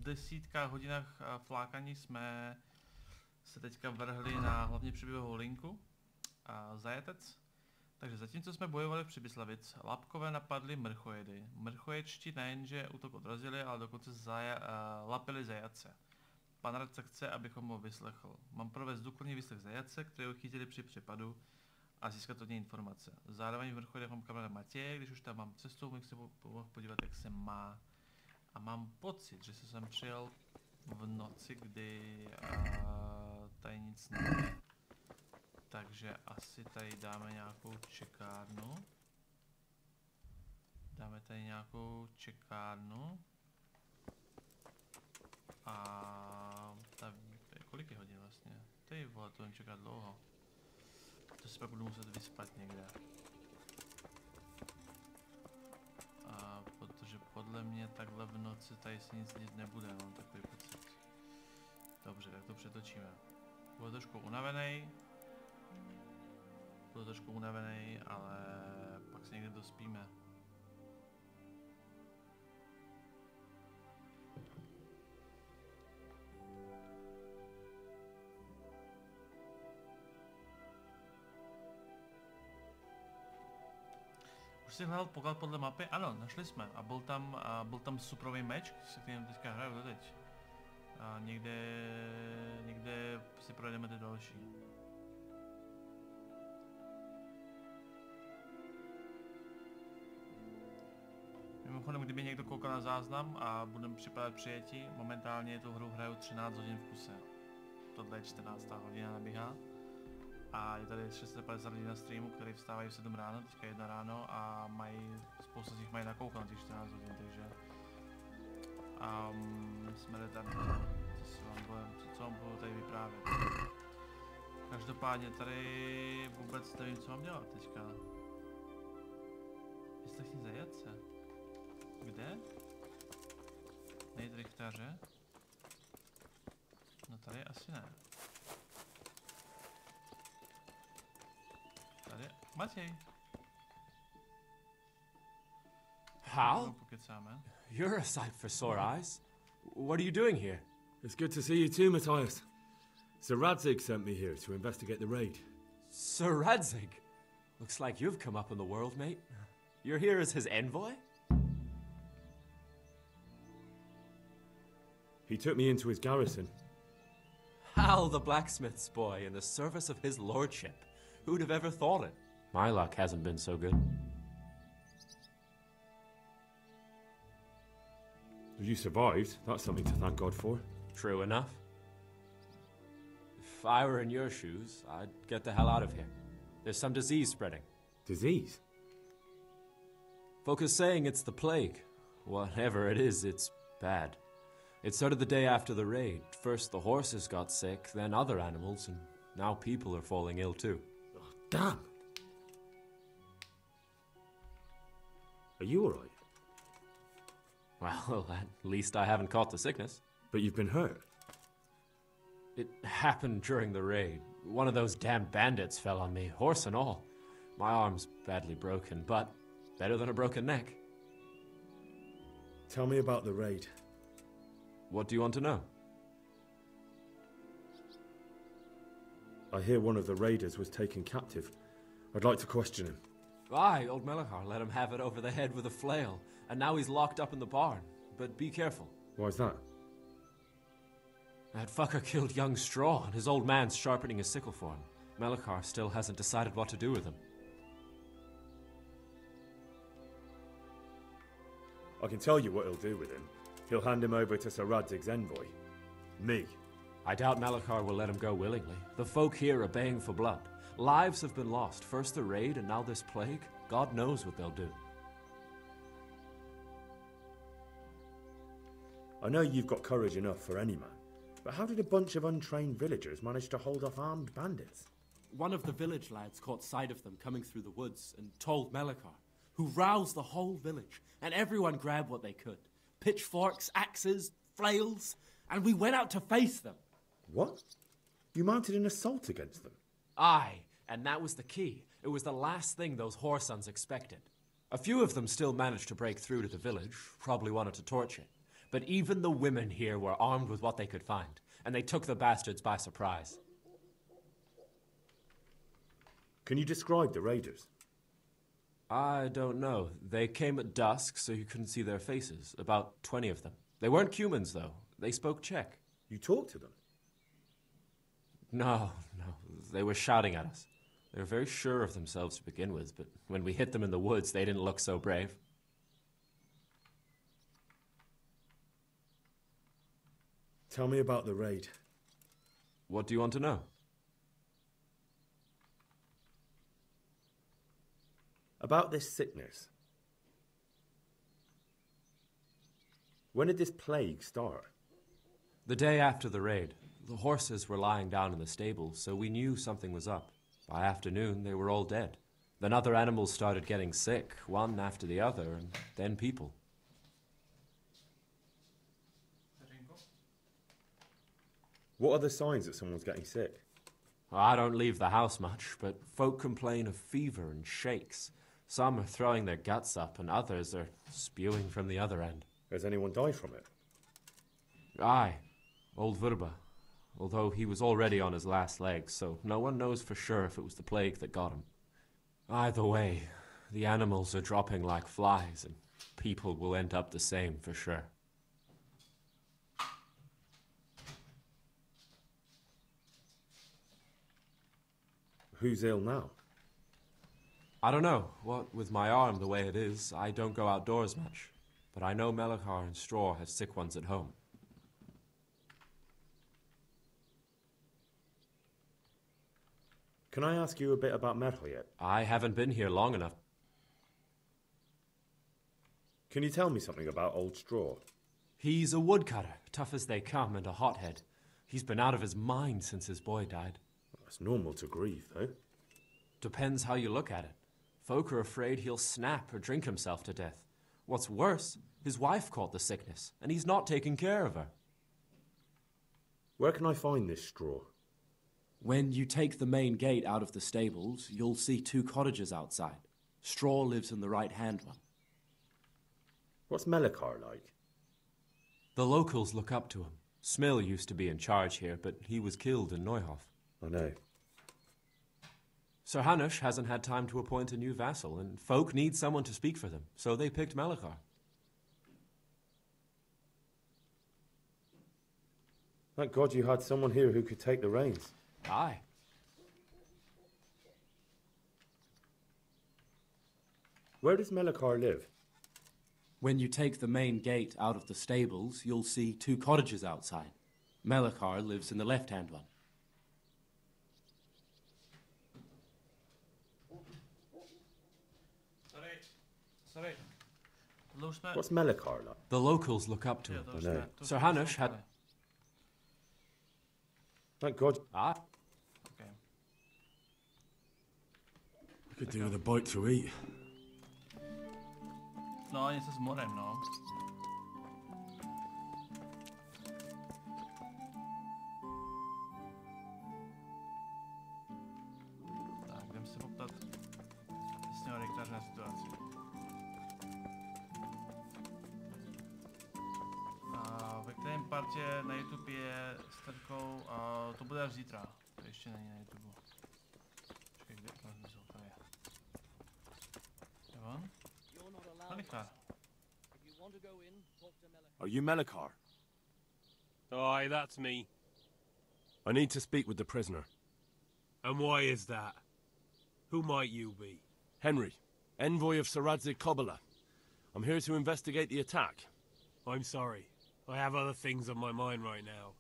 desítkách hodinách flákaní jsme se teďka vrhli na hlavně příběhovou linku a zajetec. Takže zatímco jsme bojovali v Přibyslavic, Lapkové napadli mrchojedy. Mrchoječti nejenže útok odrazili, ale dokonce lapili zajatce. Pan radce chce, abychom ho vyslechl. Mám provést důkladný výslech zajatce, kterého chytili při přepadu a získat od něj informace. Zároveň v mrchojedech mám kamaráda Matěje, když už tam mám cestu, můžu se podívat, jak se má. A mám pocit, že se sem přijel v noci, kdy tady nic není. Takže asi tady dáme nějakou čekárnu. Dáme tady nějakou čekárnu. A kolik je hodin vlastně? Ty vole, to budeme čekat dlouho. To si pak budu muset vyspat někde. A protože podle mě takhle v noci tady si nic nebude, mám takový pocit. Dobře, tak to přetočíme. Budu trošku unavený, ale pak se někde dospíme. Už jsi hledal poklad podle mapy? Ano, našli jsme. A byl tam suprový meč, se kterým teďka hraju doteď. A někde si projdeme ty další. Mimochodem, kdyby někdo koukal na záznam a budeme připadat přijetí, momentálně tu hru hraju 13 hodin v kuse. Tohle je 14. hodina nabíhá. A je tady 650 lidí na streamu, kteří vstávají v 7 ráno, teďka 1 ráno a spousta z nich mají nakoukat na těch 14 hodin, takže jsme tady, co vám budu tady vyprávět. Každopádně tady vůbec nevím, co mám dělat teďka. Vyslechni zajatce. Kde? Nejít rychtaře? No tady asi ne. Tady, Matěj. Hal? You're a sight for sore eyes. What are you doing here? It's good to see you too, Matthias. Sir Radzig sent me here to investigate the raid. Sir Radzig? Looks like you've come up in the world, mate. You're here as his envoy? He took me into his garrison. Hal, the blacksmith's boy, in the service of his lordship. Who'd have ever thought it? My luck hasn't been so good. You survived. That's something to thank God for. True enough. If I were in your shoes, I'd get the hell out of here. There's some disease spreading. Disease? Folk are saying it's the plague. Whatever it is, it's bad. It started the day after the raid. First the horses got sick, then other animals, and now people are falling ill too. Oh, damn! Are you alright? Well, at least I haven't caught the sickness. But you've been hurt? It happened during the raid. One of those damn bandits fell on me, horse and all. My arm's badly broken, but better than a broken neck. Tell me about the raid. What do you want to know? I hear one of the raiders was taken captive. I'd like to question him. Aye, old Melachar let him have it over the head with a flail, and now he's locked up in the barn. But be careful. Why's that? That fucker killed young Straw, and his old man's sharpening his sickle for him. Melachar still hasn't decided what to do with him. I can tell you what he'll do with him. He'll hand him over to Sir Radzig's envoy. Me. I doubt Melachar will let him go willingly. The folk here are baying for blood. Lives have been lost. First the raid, and now this plague. God knows what they'll do. I know you've got courage enough for any man, but how did a bunch of untrained villagers manage to hold off armed bandits? One of the village lads caught sight of them coming through the woods and told Melachar, who roused the whole village, and everyone grabbed what they could. Pitchforks, axes, flails, and we went out to face them. What? You mounted an assault against them? Aye, and that was the key. It was the last thing those whoresons expected. A few of them still managed to break through to the village, probably wanted to torch it. but even the women here were armed with what they could find, and they took the bastards by surprise. Can you describe the raiders? I don't know. They came at dusk, so you couldn't see their faces. About 20 of them. They weren't humans, though. They spoke Czech. You talked to them? No. They were shouting at us. They were very sure of themselves to begin with, but when we hit them in the woods, they didn't look so brave. Tell me about the raid. What do you want to know? About this sickness. When did this plague start? The day after the raid. The horses were lying down in the stable, so we knew something was up. By afternoon, they were all dead. Then other animals started getting sick, one after the other, and then people. What are the signs that someone's getting sick? I don't leave the house much, but folk complain of fever and shakes. Some are throwing their guts up, and others are spewing from the other end. Has anyone died from it? Aye, old Verba. Although he was already on his last legs, so no one knows for sure if it was the plague that got him. Either way, the animals are dropping like flies, and people will end up the same for sure. Who's ill now? I don't know. What with my arm the way it is, I don't go outdoors much. But I know Melachar and Straw have sick ones at home. Can I ask you a bit about Merle yet? I haven't been here long enough. Can you tell me something about Old Straw? He's a woodcutter, tough as they come, and a hothead. He's been out of his mind since his boy died. That's normal to grieve, though. Depends how you look at it. Folk are afraid he'll snap or drink himself to death. What's worse, his wife caught the sickness, and he's not taking care of her. Where can I find this Straw? When you take the main gate out of the stables, you'll see 2 cottages outside. Straw lives in the right-hand one. What's Melachar like? The locals look up to him. Smill used to be in charge here, but he was killed in Neuhof. I know. Sir Hanush hasn't had time to appoint a new vassal, and folk need someone to speak for them, so they picked Melachar. Thank God you had someone here who could take the reins. Aye. Where does Melachar live? When you take the main gate out of the stables, you'll see 2 cottages outside. Melachar lives in the left-hand one. Sorry. What's Melachar like? The locals look up to him. I know. Sir Hanush had... Thank God. Ah. Okay. I could do with a bite to eat. No, něco s morem, no. Tak, jdem se poptat přesně o rektařné situaci. A ve kterém partě na YouTube je s Terkou, to bude až zítra. To ještě není na YouTube. Počkej, kde to zmizel, tady je. Je on? Melachar. Are you Melachar? Aye, that's me. I need to speak with the prisoner. And why is that? Who might you be? Henry, envoy of Saradzik Kobala. I'm here to investigate the attack. I'm sorry. I have other things on my mind right now.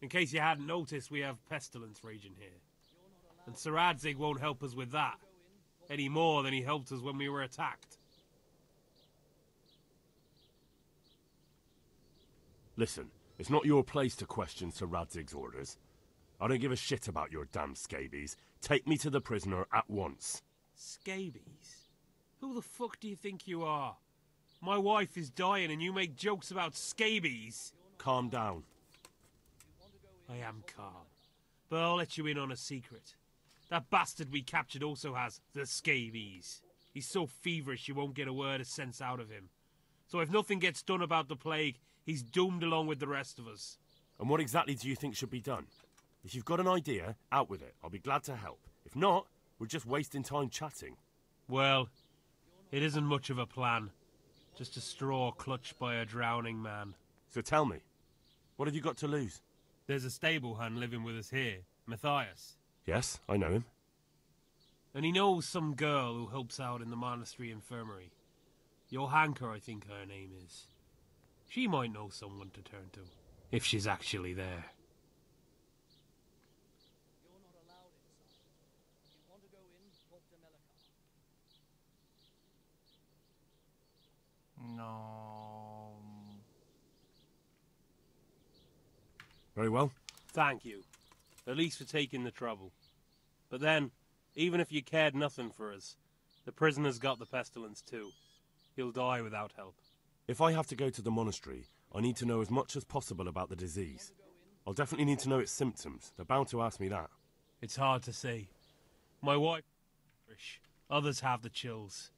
In case you hadn't noticed, we have pestilence raging here. And Saradzik won't help us with that. Any more than he helped us when we were attacked. Listen, it's not your place to question Saradzig's orders. I don't give a shit about your damn scabies. Take me to the prisoner at once. Scabies? Who the fuck do you think you are? My wife is dying and you make jokes about scabies? Calm down. I am calm. But I'll let you in on a secret. That bastard we captured also has the scabies. He's so feverish you won't get a word of sense out of him. So if nothing gets done about the plague, he's doomed along with the rest of us. And what exactly do you think should be done? If you've got an idea, out with it. I'll be glad to help. If not, we're just wasting time chatting. Well, it isn't much of a plan. Just a straw clutched by a drowning man. So tell me, what have you got to lose? There's a stable hand living with us here, Matthias. Yes, I know him. And he knows some girl who helps out in the monastery infirmary. Johanka, I think her name is. She might know someone to turn to, if she's actually there. You're not allowed inside. If you want to go in, talk to Melikar. No. Very well. Thank you. At least for taking the trouble. But then, even if you cared nothing for us, the prisoner's got the pestilence too. He'll die without help. If I have to go to the monastery, I need to know as much as possible about the disease. I'll definitely need to know its symptoms. They're bound to ask me that. It's hard to say. My wife... Others have the chills.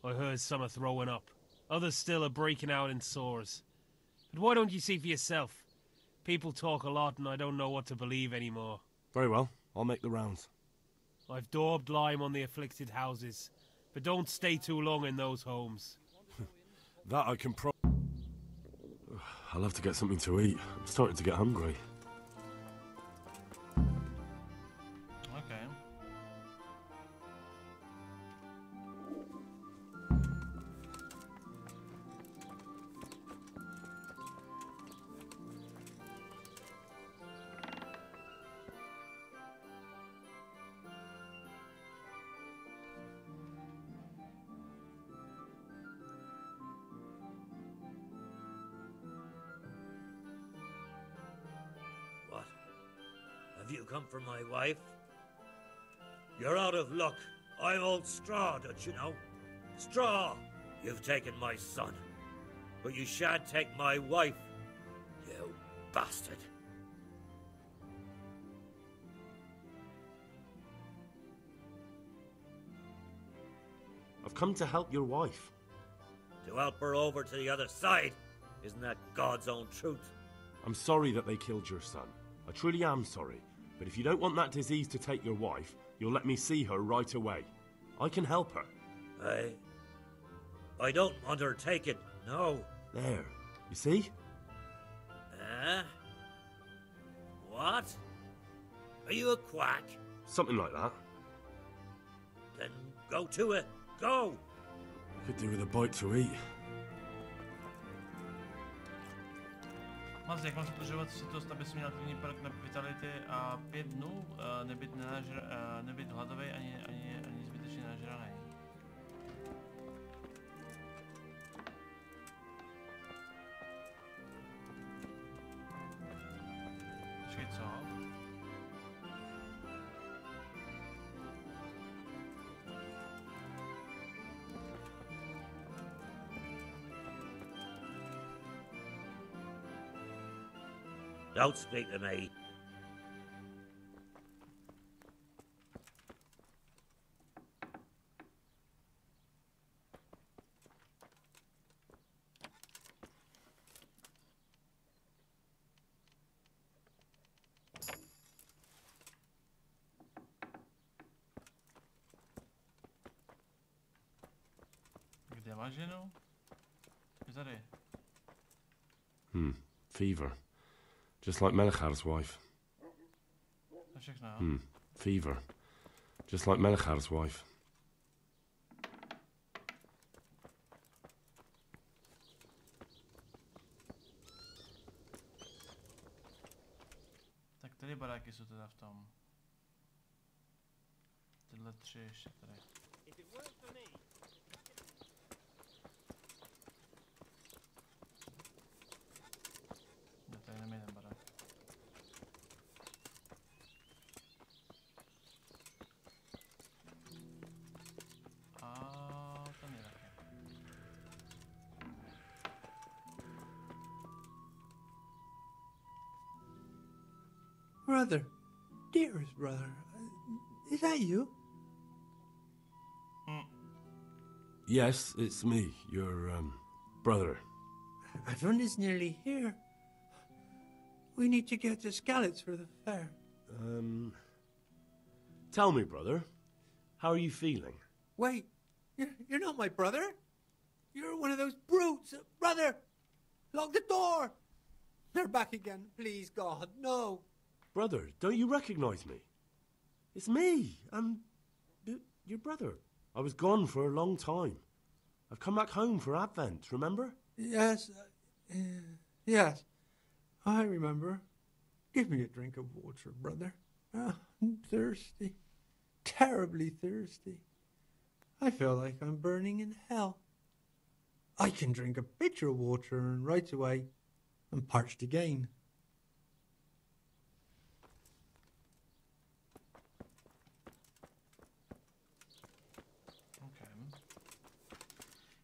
I heard some are throwing up. Others still are breaking out in sores. But why don't you see for yourself? People talk a lot and I don't know what to believe anymore. Very well. I'll make the rounds. I've daubed lime on the afflicted houses. But don't stay too long in those homes. That I can I'll have to get something to eat. I'm starting to get hungry. Okay. What? Have you come for my wife? You're out of luck. I'm old Straw, don't you know? Straw! You've taken my son. But you shan't take my wife, you bastard. I've come to help your wife. To help her over to the other side? Isn't that God's own truth? I'm sorry that they killed your son. I truly am sorry. But if you don't want that disease to take your wife, you'll let me see her right away. I can help her. I don't want her taken, no. There. You see? What? Are you a quack? Something like that. Then go to it. Go! Could do with a bite to eat. Mazděk, mám podržovat sítost, abys měl klidný perk na vitality a 5 dnů, nebyt hladový ani zbytečně nažraný. Počkej, co? Don't speak to me. Kde máš ženu? Je tady. Fever. Just like Melichar's wife. To všechno, jo? Fever. Just like Melichar's wife. Tak tady baráky jsou teda v tom. Tyhle 3 ještě tady. No, tady nemá jeden barák. A ten je taky. Brother, dearest brother, is that you? Yes, it's me, your, Brother. Everyone is nearly here. We need to get to Skalitz for the fair. Tell me, brother, how are you feeling? Wait, you're not my brother? You're one of those brutes. Brother, lock the door. They're back again. Please, God, no. Brother, don't you recognize me? It's me. I'm your brother. I was gone for a long time. I've come back home for Advent, remember? Yes, yes, I remember. Give me a drink of water, brother. I'm thirsty, terribly thirsty. I feel like I'm burning in hell. I can drink a pitcher of water and right away I'm parched again.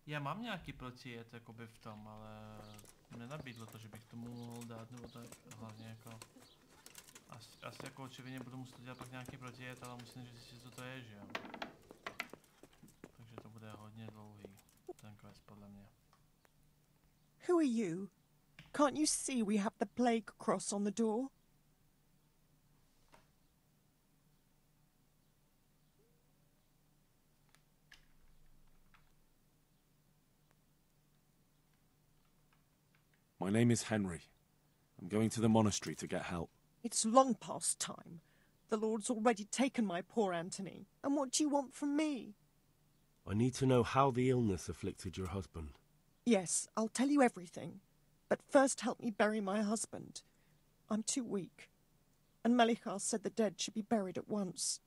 Já mám nějaký protijet jakoby v tom, ale nenabídlo to, že bych tomu mohl dát, nebo tak hlavně jako... Asi jako očividně budu muset dělat pak nějaký protijet, ale musím říct, co to je, že jo. Takže to bude hodně dlouhý, ten quest podle mě. Who are you? Can't you see we have the plague cross on the door? My name is Henry. I'm going to the monastery to get help. It's long past time. The Lord's already taken my poor Anthony. And what do you want from me? I need to know how the illness afflicted your husband. Yes, I'll tell you everything. But first help me bury my husband. I'm too weak. And Melichar said the dead should be buried at once.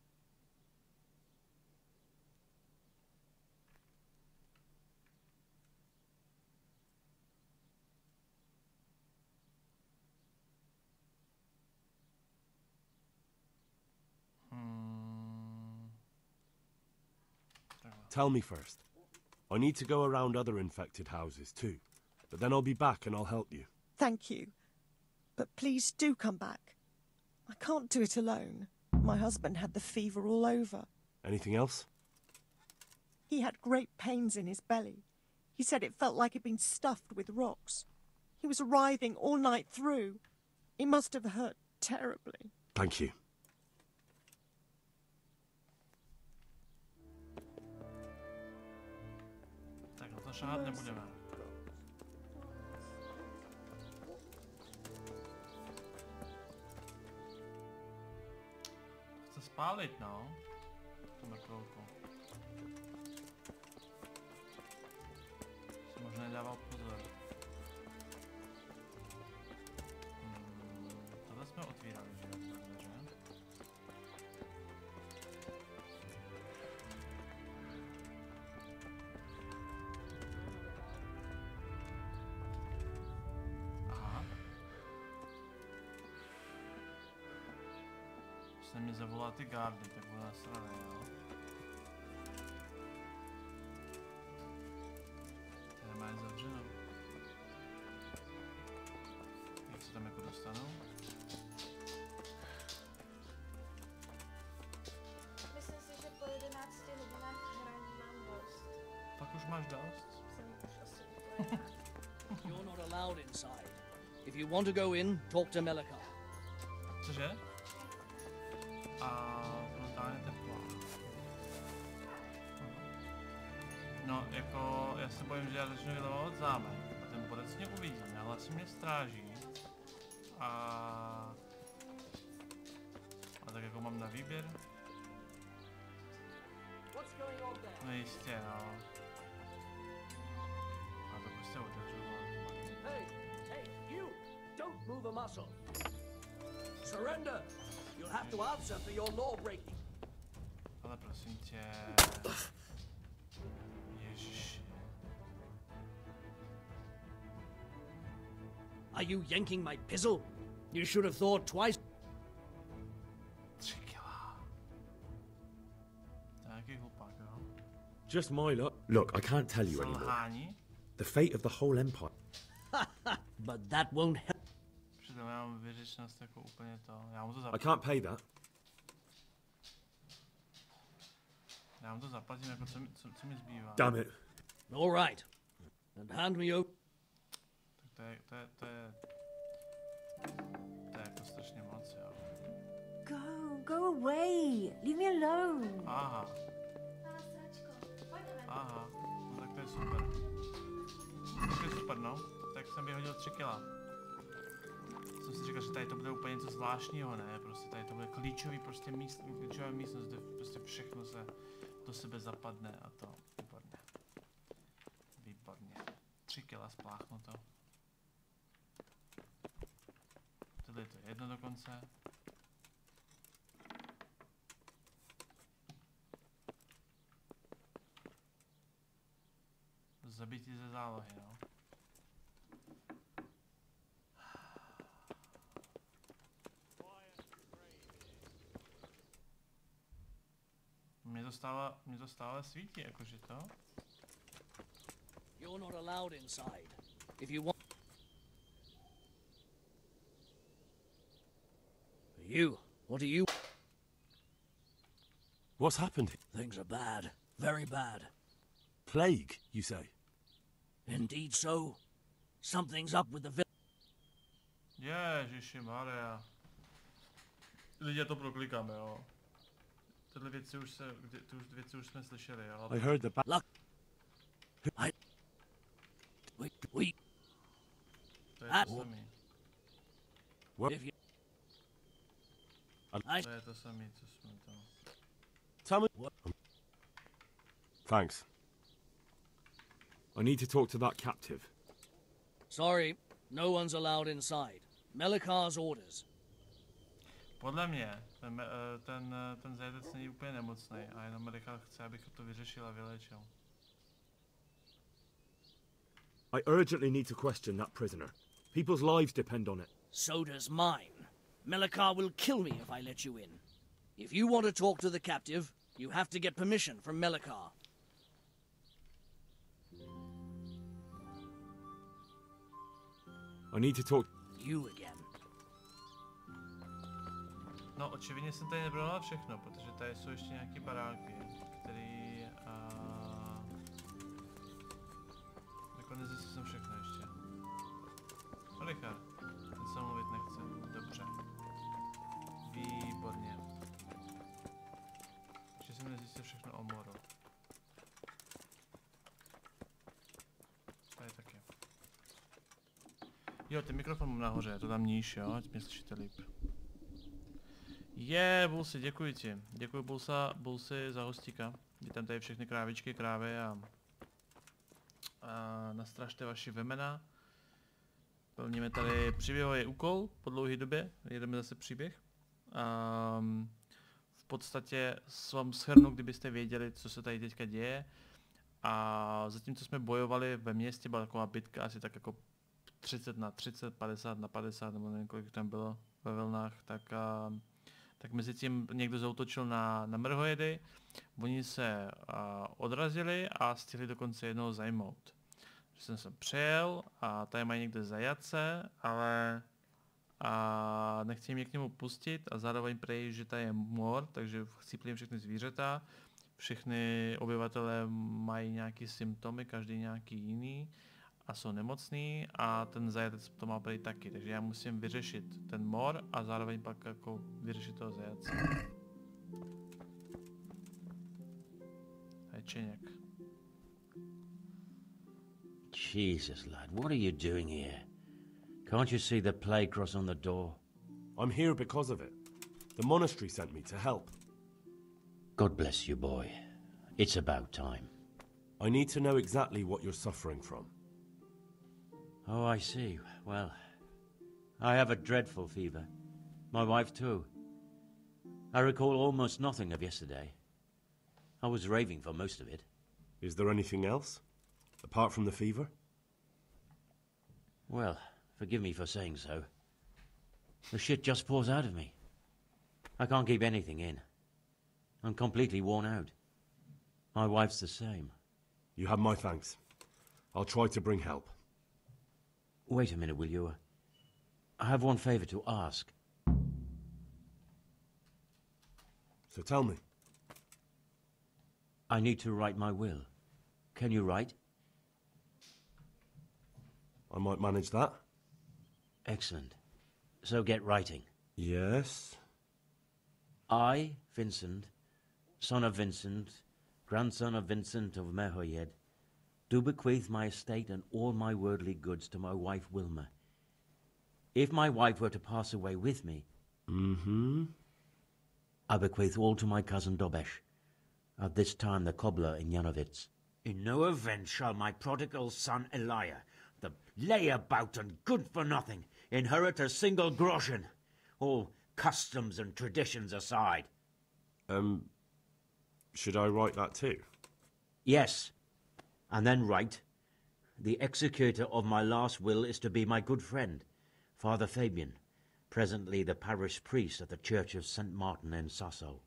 Tell me first. I need to go around other infected houses too. But then I'll be back and I'll help you. Thank you. But please do come back. I can't do it alone. My husband had the fever all over. Anything else? He had great pains in his belly. He said it felt like it'd been stuffed with rocks. He was writhing all night through. It must have hurt terribly. Thank you. Tak na to šahat nebudeme. Chce spálit, no. Tu mrkvouku. Si možná nedával pozor. Tohle jsme otvírali, že jo, dveře. Aha. Se mi zavolá ty gardy, tak bude nasrané, jo. Tady má je zavřeno. Jak se tam jako dostanou? Myslím si, že po 11 hodinách hraní mám dost. Pak už máš dost? Jsem už asi úplně. You're not allowed inside. If you want to go in, talk to Melichar. Cože? A brutálně teplá. No, jako, já se bojím, že já začnu vylevovat zámek a ten bodec mě uvidí, ale si mě stráží. A tak jako mám na výběr? No jistě, no. A to prostě otevřu. Hey, you! Don't move a muscle. Surrender! You'll have to answer for your law breaking. Ale prosím tě. Ježiši. Are you yanking my pizzle? You should have thought twice. 3 kila. To je nějaký hlupák, jo? Just my luck. Look, I can't tell you anymore. Selhání? The fate of the whole empire. But that won't help. Přitom já mám vyřešenost jako úplně to. Já mu to I zaplatím. can't pay that. Já mu to zaplatím, jako co mi zbývá. Damn it. All right. and hand me over. Tak to je jako strašně moc, jo. Go away. Leave me alone. Aha. Aha, no tak to je super. To je super, no. Tak jsem vyhodil 3 kila. Jsem si říkal, že tady to bude úplně něco zvláštního, ne? Prostě tady to bude klíčová místnost, kde prostě všechno se do sebe zapadne a to. Výborně. Výborně. 3 kila spláchnuto. Tohle je to jedno dokonce. Zabití ze zálohy, no. Mě to stále svítí, jakože to. You're not allowed inside. If you want... You, what do you... What's happened? Things are bad. Very bad. Plague, you say? Indeed so. Something's up with the village. Ježišimarja. Lidi, to proklikáme, jo. Tyhle věci už jsme slyšeli, jo. I heard the Luck. We. To je to samý. What? To je to samý, co jsme to... Tell me what. Thanks. I need to talk to that captive. Sorry, no one's allowed inside. Melikar's orders. Podle mě, ten zajetec není úplně nemocný a jenom Melikar chce, abych to vyřešil a vylečil. I urgently need to question that prisoner. People's lives depend on it. So does mine. Melikar will kill me if I let you in. If you want to talk to the captive, you have to get permission from Melikar. I need to talk... You again. No, očividně jsem tady nebral všechno, protože tady jsou ještě nějaký baráky, který... Jako nezjistil jsem všechno ještě. Richard, ten se mluvit nechce. Dobře. Výborně. Ještě jsem nezjistil všechno o MORu. Tady taky. Jo, ten mikrofon mám nahoře, to tam níž, jo, ať mě slyšíte líp. Bulsi, děkuji ti. Děkuji Bulsi za hostíka. Vítám tady všechny krávičky, krávy a nastražte vaši vemena. Plníme tady příběhový úkol po dlouhé době, jedeme zase příběh. V podstatě vám shrnu, kdybyste věděli, co se tady teďka děje. A zatímco jsme bojovali ve městě, byla taková bitka asi tak jako 30 na 30, 50 na 50, nebo nevím, kolik tam bylo ve vlnách, tak mezi tím někdo zaútočil na mrhojedy, oni se odrazili a stihli dokonce jednoho zajmout. Že jsem se přejel a tady mají někde zajatce, ale nechci mě k němu pustit a zároveň prej, že tady je MOR, takže chcípli jim všechny zvířata, všechny obyvatelé mají nějaké symptomy, každý nějaký jiný a jsou nemocný a ten zajatec to má prej taky, takže já musím vyřešit ten MOR a zároveň pak jako vyřešit toho zajatce. A je čeněk. Jesus, lad, what are you doing here? Can't you see the plague cross on the door? I'm here because of it. The monastery sent me to help. God bless you, boy. It's about time. I need to know exactly what you're suffering from. Oh, I see. Well, I have a dreadful fever. My wife too. I recall almost nothing of yesterday. I was raving for most of it. Is there anything else? Apart from the fever? Well, forgive me for saying so. The shit just pours out of me. I can't keep anything in. I'm completely worn out. My wife's the same. You have my thanks. I'll try to bring help. Wait a minute, will you? I have one favor to ask. So tell me. I need to write my will. Can you write? I might manage that. Excellent. So get writing. Yes? I, Vincent, son of Vincent, grandson of Vincent of Mehoyed, do bequeath my estate and all my worldly goods to my wife Wilma. If my wife were to pass away with me, I bequeath all to my cousin Dobesh, at this time the cobbler in Yanovitz. In no event shall my prodigal son Elia, the layabout and good-for-nothing, inherit a single groschen, all customs and traditions aside. Should I write that too? Yes, and then write, the executor of my last will is to be my good friend, Father Fabian, presently the parish priest at the Church of St. Martin in Sasso.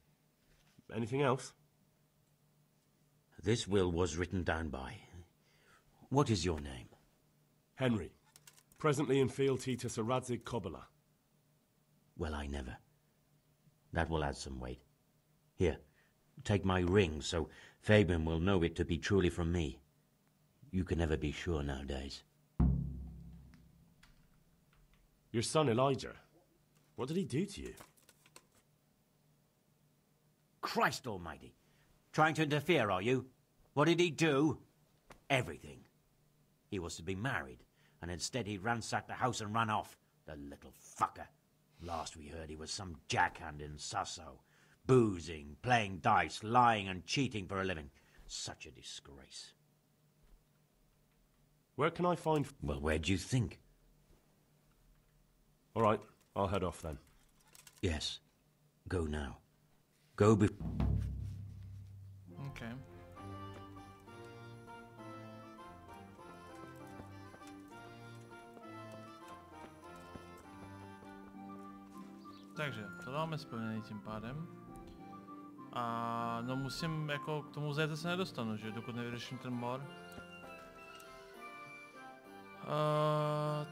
Anything else? This will was written down by. What is your name? Henry. Presently in fealty to Sir Radzig Kobyla. Well, I never. That will add some weight. Here, take my ring, so Fabian will know it to be truly from me. You can never be sure nowadays. Your son Elijah. What did he do to you? Christ almighty! Trying to interfere, are you? What did he do? Everything. He was to be married, and instead he ransacked the house and ran off. The little fucker. Last we heard he was some jackhand in Sasso. Boozing, playing dice, lying and cheating for a living. Such a disgrace. Where can I find... Well, where do you think? All right, I'll head off then. Yes. Go now. Go be... Okay. Takže, to máme splněný tím pádem. A no musím, jako k tomu zajete se nedostanu, že? Dokud nevyřeším ten MOR.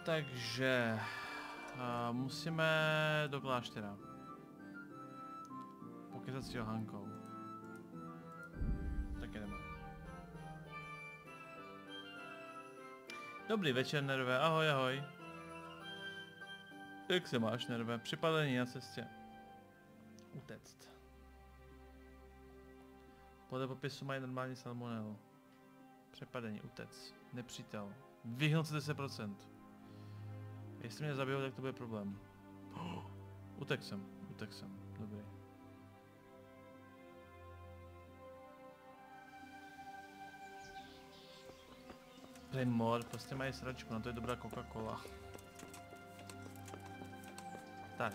Takže... musíme do kláštera. Pokytat s Johankou. Tak jdeme. Dobrý večer, Nerve, ahoj, ahoj. Jak se máš, Nerve? Připadení na cestě. Utéct. Podle popisu mají normální salmonelu. Přepadení, utec. Nepřítel. Vyhnout se 10%. Jestli mě zabijou, tak to bude problém. Utek jsem. Dobrý. Play MOR, prostě mají sračku, na to je dobrá Coca-Cola. Tak.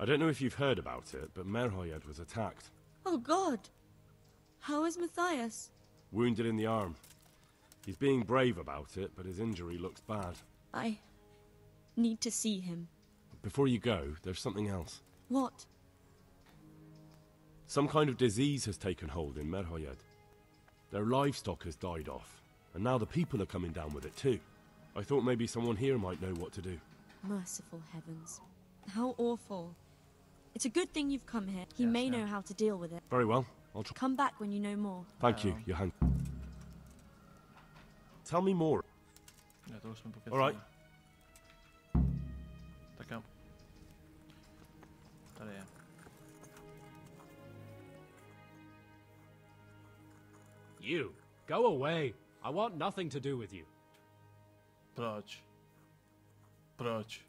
I don't know if you've heard about it, but Merhoyed was attacked. Oh God! How is Matthias? Wounded in the arm. He's being brave about it, but his injury looks bad. I need to see him. Before you go, there's something else. What? Some kind of disease has taken hold in Merhoyed. Their livestock has died off, and now the people are coming down with it too. I thought maybe someone here might know what to do. Merciful heavens. How awful. It's a good thing you've come here. He may know how to deal with it. Very well. I'll try. Come back when you know more. Thank you, Johan. Tell me more. All right. Tak jo. Tady je. You, go away. I want nothing to do with you. Proč? Proč?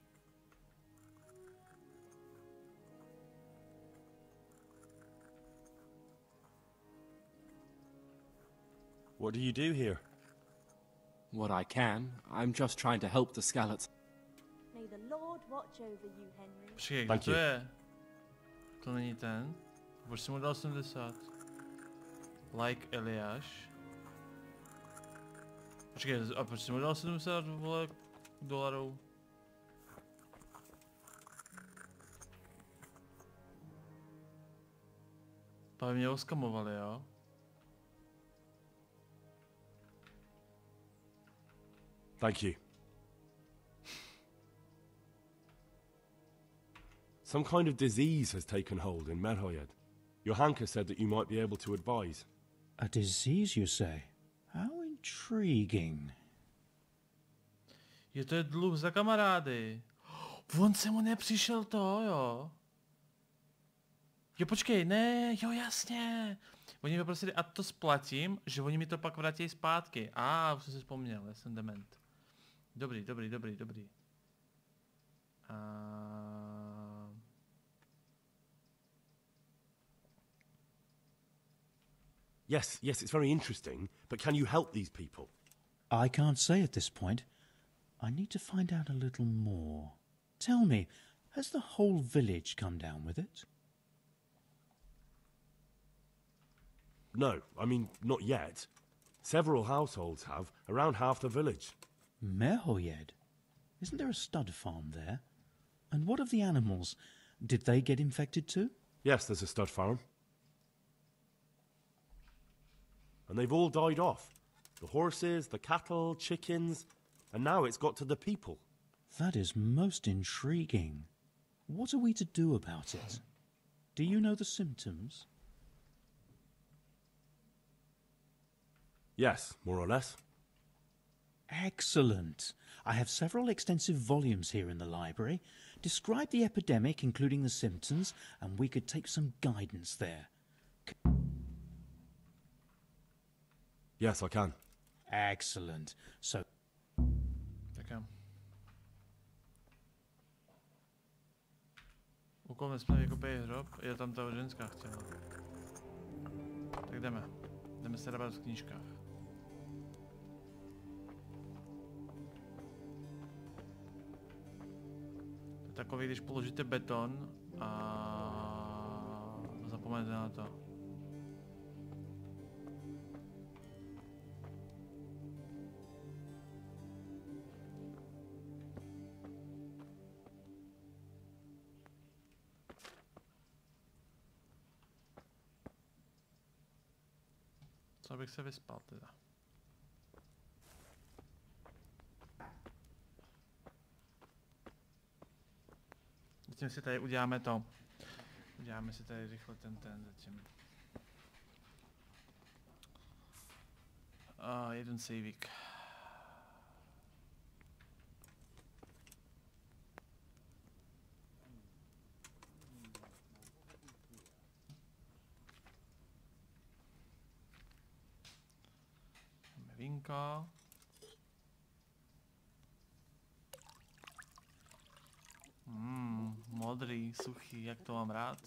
What do you do here? What I can. I'm just trying to help the Skeleton. May the Lord watch over you, Henry. Počkej, kdo to je? To není ten? Už jsem mu dal 70. Like Eliáš. Počkej, a proč jsem mu dal 70 vole dolarů? Právě mě oskamovali, jo? Thank you. Some kind of disease has taken hold in Merhoyed. Johanka said that you might be able to advise. A disease, you say? How intriguing. Je to dluh za kamarády. On se mu nepřišel to, jo. Jo, počkej, ne, jo, jasně. Oni mi prosili, a to splatím, že oni mi to pak vrátí zpátky. Už jsem si vzpomněl, já jsem dement. Dobrý. Yes, it's very interesting, but can you help these people? I can't say at this point. I need to find out a little more. Tell me, has the whole village come down with it? No, I mean, not yet. Several households have, around half the village. Merhoyed? Isn't there a stud farm there? And what of the animals? Did they get infected too? Yes, there's a stud farm. And they've all died off. The horses, the cattle, chickens, and now it's got to the people. That is most intriguing. What are we to do about it? Do you know the symptoms? Yes, more or less. Excellent. I have several extensive volumes here in the library. Describe the epidemic, including the symptoms, and we could take some guidance there. Yes, I can. Excellent. So... Tak. Úkol nesmí vykopej hrob, je tam ta ženská chtěla. Tak jdeme. Jdeme se rábat v knížkách. To je takový, když položíte beton a zapomenete na to. Co abych se vyspal teda. Zatím si tady uděláme to. Uděláme si tady rychle ten zatím. Jeden saveík. Vinka. Modrý, suchý, jak to mám rád.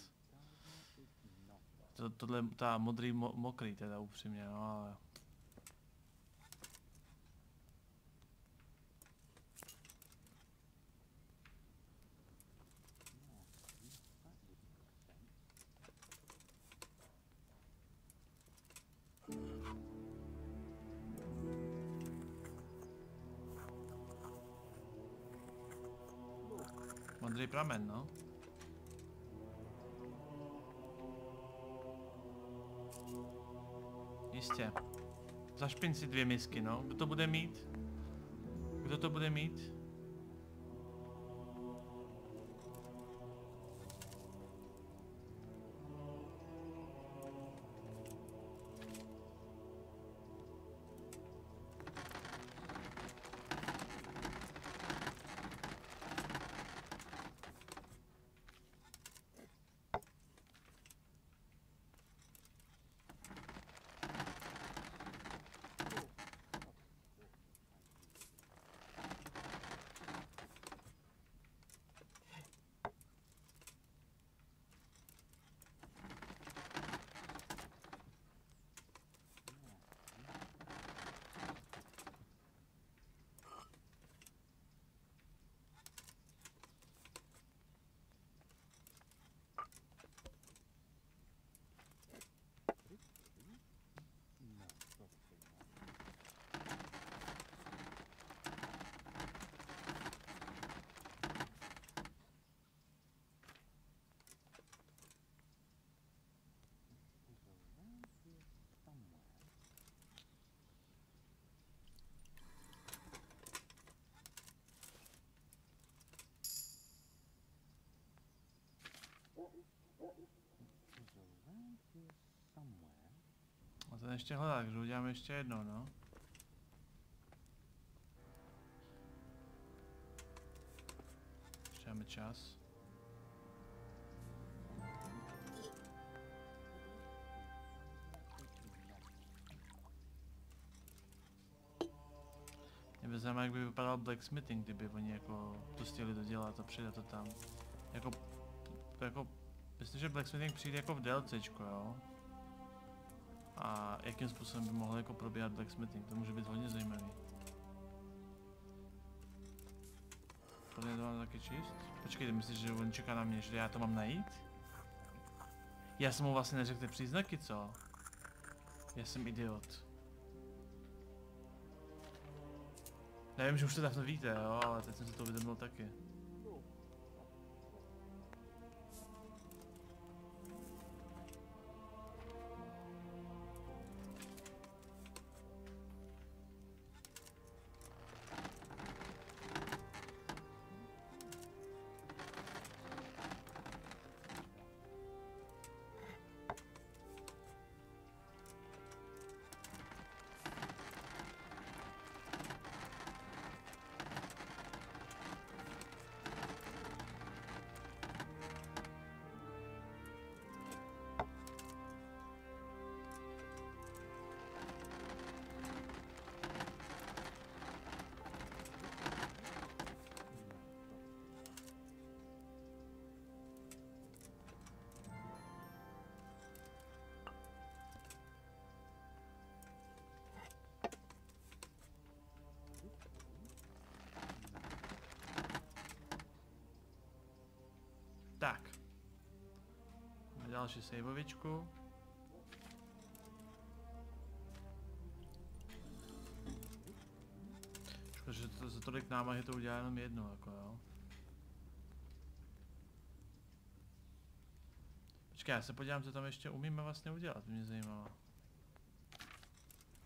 Tohle, ta modrý mokrý teda upřímně, no ale... Modrý pramen, no. Jistě. Zašpiň si 2 misky, no. Kdo to bude mít? Kdo to bude mít? ten ještě hledá, takže uděláme ještě jednou, no. Ještě máme čas. Mě by zajímalo, jak by vypadal blacksmithing, kdyby oni jako to chtěli dodělat a přidat to tam. Jako, myslím, že blacksmithing přijde jako v DLCčko, jo? A jakým způsobem by mohl jako probíhat blacksmithing, to může být hodně zajímavý. Podle to mám taky číst? Počkejte, myslíš, že on čeká na mě, že já to mám najít? Já jsem mu vlastně neřekl ty příznaky, co? Já jsem idiot. Nevím, že už to dávno víte, jo, ale teď jsem se to uvědomil taky. Tak. Další sejbovičku. Škoda, že to za tolik námahy to udělá jenom jedno, jako jo. Počkej, já se podívám, co tam ještě umíme vlastně udělat, mě zajímalo.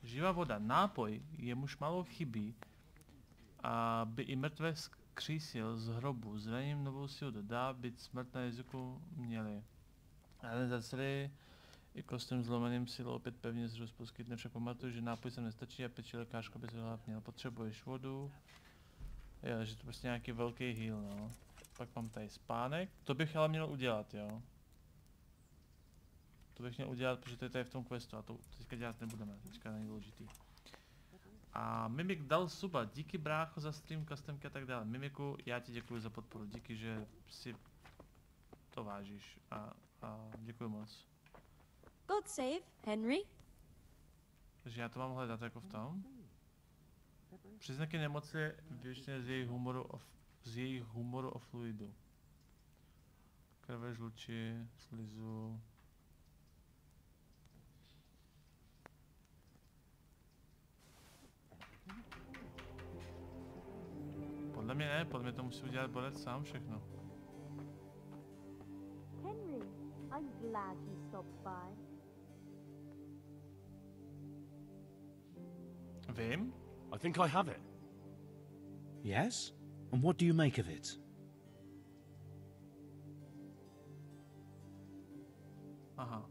Živá voda, nápoj, jemuž málo chybí, aby i mrtvé křísil z hrobu, zraním novou sílu dodá, byť smrt na jazyku měli. Ale zaceli i kostem zlomeným silou opět pevně zrůst poskytne, však pamatuju, že nápoj sem nestačí a peči lékařka by se hlad měl. Potřebuješ vodu. Jo, že to prostě nějaký velký heal, no. Pak mám tady spánek, to bych ale měl udělat, jo. To bych měl udělat, protože to je tady v tom questu a to teďka dělat nebudeme, teďka není důležitý. A Mimik dal suba, díky brácho za stream, customky a tak dále. Mimiku, já ti děkuji za podporu, díky, že si to vážíš a děkuji moc. God save, Henry. Takže já to mám hledat jako v tom. Příznaky nemoci většině z jejich humoru a fluidu. Krve, žluči, slizu. Podle mě ne, podle mě to musí udělat borec sám všechno. Henry, I'm glad you stopped by. Vím? I think I have it. Yes? And what do you make of it? Aha.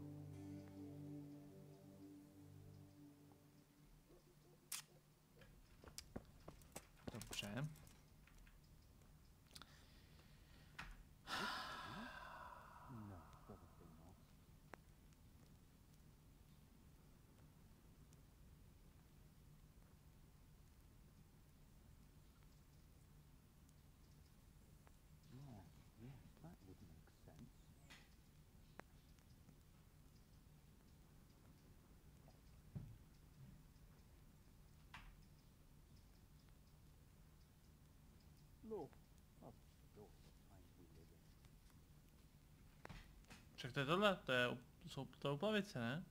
Dobře. Však to je tohle, jsou to uplavice, ne?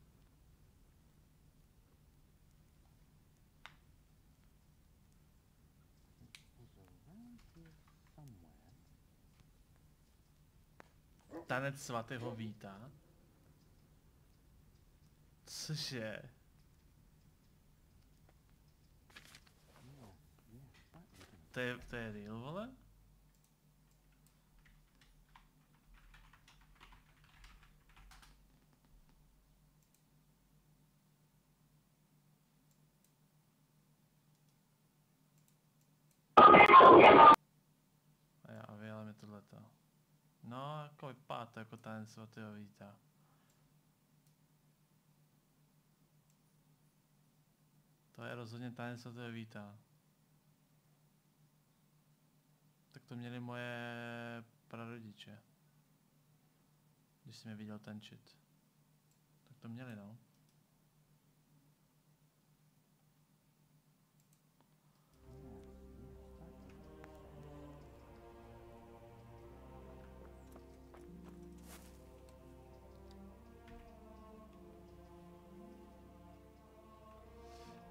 Tanec svatého Víta. Cože? To je real, vole? tohleto. No, jako vypadá to jako tanec svatého Víta. To je rozhodně tanec svatého Víta. Tak to měli moje prarodiče. Když jsem je viděl tančit. Tak to měli, no.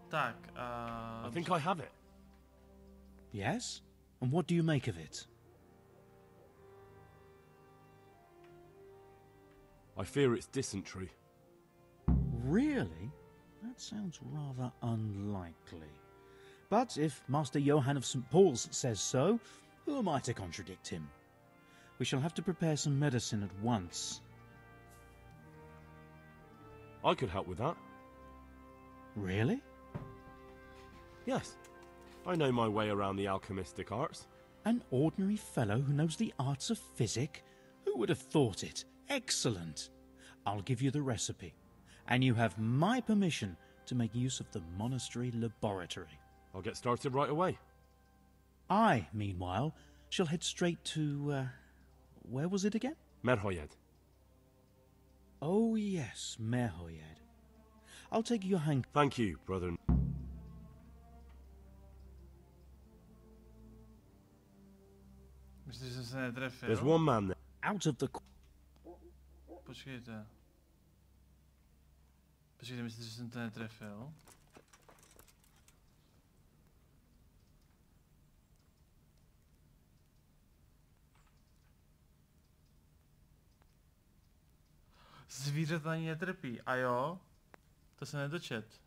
Tak, I think I have it. Yes? And what do you make of it? I fear it's dysentery. Really? That sounds rather unlikely. But if Master Johann of St. Paul's says so, who am I to contradict him? We shall have to prepare some medicine at once. I could help with that. Really? Yes. I know my way around the alchemistic arts. An ordinary fellow who knows the arts of physic? Who would have thought it? Excellent. I'll give you the recipe. And you have my permission to make use of the monastery laboratory. I'll get started right away. I, meanwhile, shall head straight to, where was it again? Merhoyed. Oh, yes, Merhoyed. I'll take your hand. Thank you, brother. Myslíš, že jsem se netrefil? There's one man there. Out of the... Počkejte. Počkejte, myslíš, že jsem to netrefil? Zvířata ani netrpí. A jo? To se nedočet.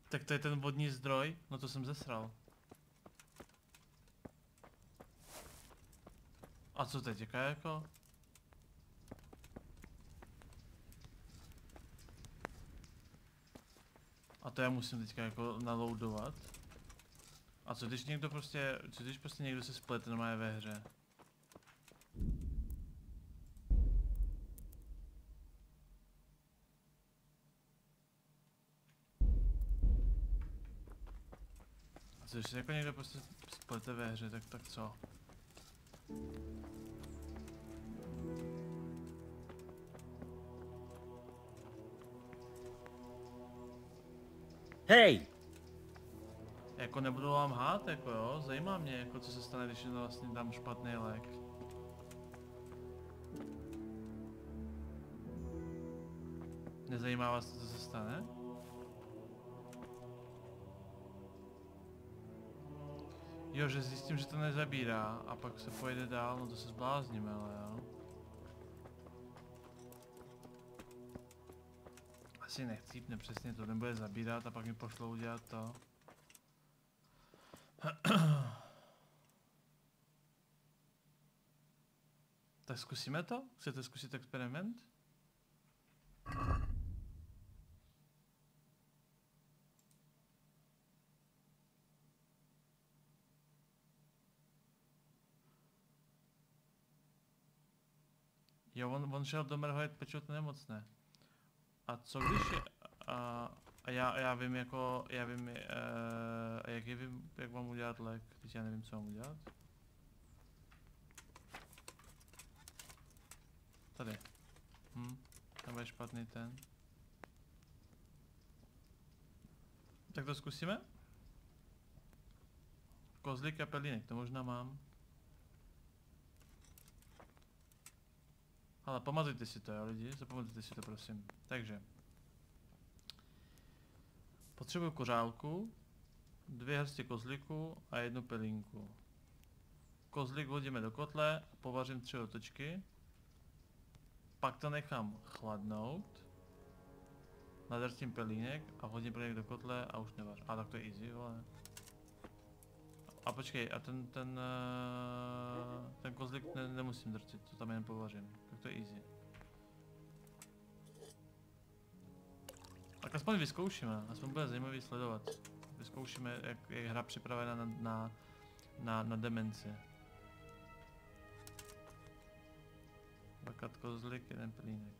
Tak to je ten vodní zdroj? No to jsem zesral. A co teď, jaká jako? A to já musím teďka jako naloadovat. A co když někdo prostě, co když prostě někdo se splete normálně ve hře? A co když se jako někdo prostě splete ve hře, tak co? Hej! Jako nebudu vám hát, jako jo, zajímá mě, jako co se stane, když vlastně dám špatný lék. Nezajímá vás to, co se stane? Jo, že zjistím, že to nezabírá a pak se pojede dál, no to se zblázníme, ale jo. Asi nechcípne přesně, to nebude zabírat a pak mi pošlou udělat to. Tak zkusíme to? Chcete zkusit experiment? Jo, on šel do Merhojet pečovat nemocné. A co když je, a já vím jako, jak mám udělat lék, když já nevím, co mám udělat. Tady. Tam je špatný ten. Tak to zkusíme? Kozlík a pelínek, to možná mám. Ale pamatujte si to, jo lidi, zapamatujte si to prosím. Takže. Potřebuju kořálku, 2 hrsti kozlíku a 1 pelínku. Kozlík hodíme do kotle, povařím 3 otočky. Pak to nechám chladnout. Nadrtím pelínek a hodím pelínek do kotle a už nevař. A tak to je easy, vole. A počkej, a ten kozlík nemusím drtit, to tam jen povařím, tak to je easy. Tak aspoň vyzkoušíme, aspoň bude zajímavý sledovat. Vyzkoušíme, jak je hra připravena na demenci. Dvakrát kozlík, jeden plínek.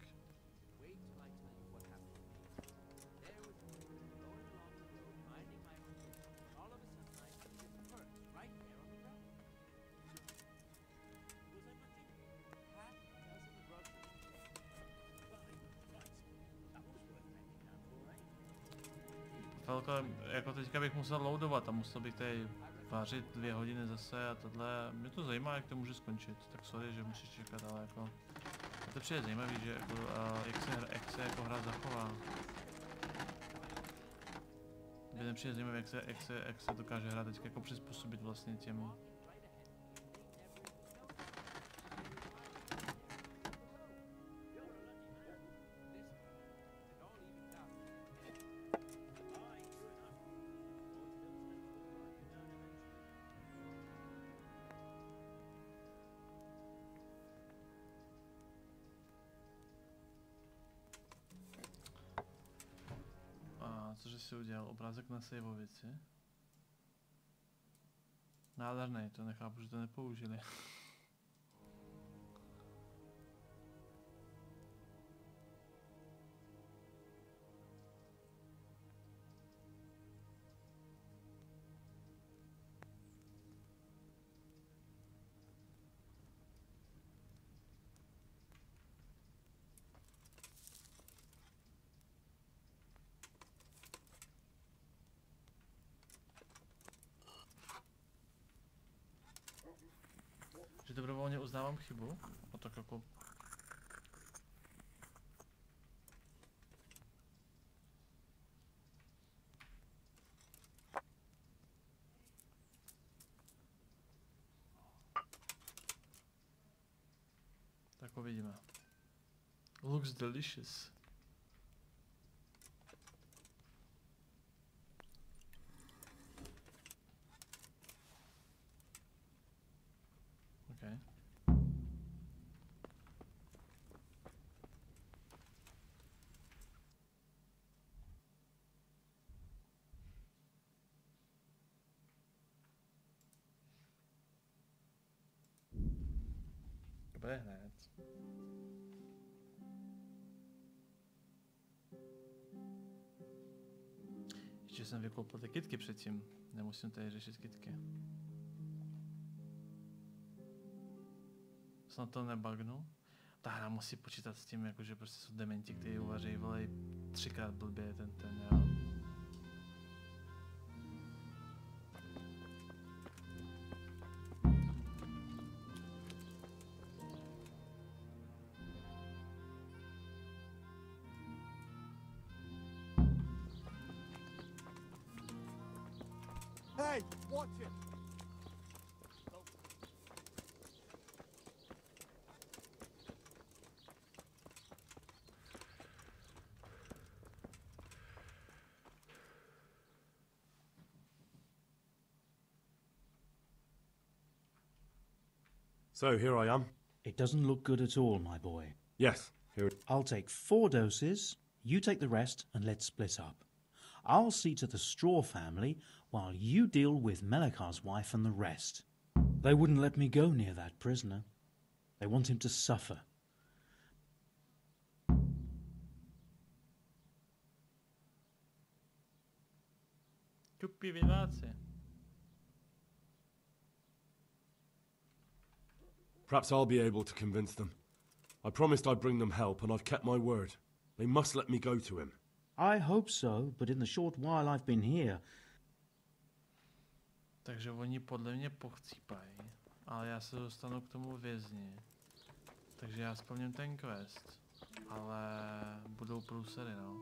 Jako teďka bych musel loadovat a musel bych tady vářit 2 hodiny zase a tohle. Mě to zajímá, jak to může skončit, tak sorry, že musíš čekat, ale jako... To přijde zajímavý, že jako, jak se jako hra zachová. Mně přijde zajímavý, jak se dokáže hra teďka jako přizpůsobit vlastně těm... Cože si udělal? Obrázek na sejvovici? Nádherný, to nechápu, že to nepoužili. Že dobrovolně uznávám chybu? No tak jako... Tak uvidíme. Looks delicious. Okay. Bude hned. Ještě jsem vykoupil ty kytky předtím. Nemusím tady řešit kytky. Snad to nebugnu. Ta hra musí počítat s tím, jakože prostě jsou dementi, kteří uvaří, volej 3krát blbě ten, jo. Hey, watch it! So, here I am. It doesn't look good at all, my boy. Yes, here it... I'll take 4 doses, you take the rest, and let's split up. I'll see to the Straw family, while you deal with Melikar's wife and the rest. They wouldn't let me go near that prisoner. They want him to suffer. Tuppi vivace. Perhaps I'll be able to convince them. I promised I'd bring them help, and I've kept my word. They must let me go to him. I hope so, but in the short while I've been here... Takže oni podle mě pochcípají, ale já se dostanu k tomu vězni. Takže já splním ten quest, ale budou průsery, no.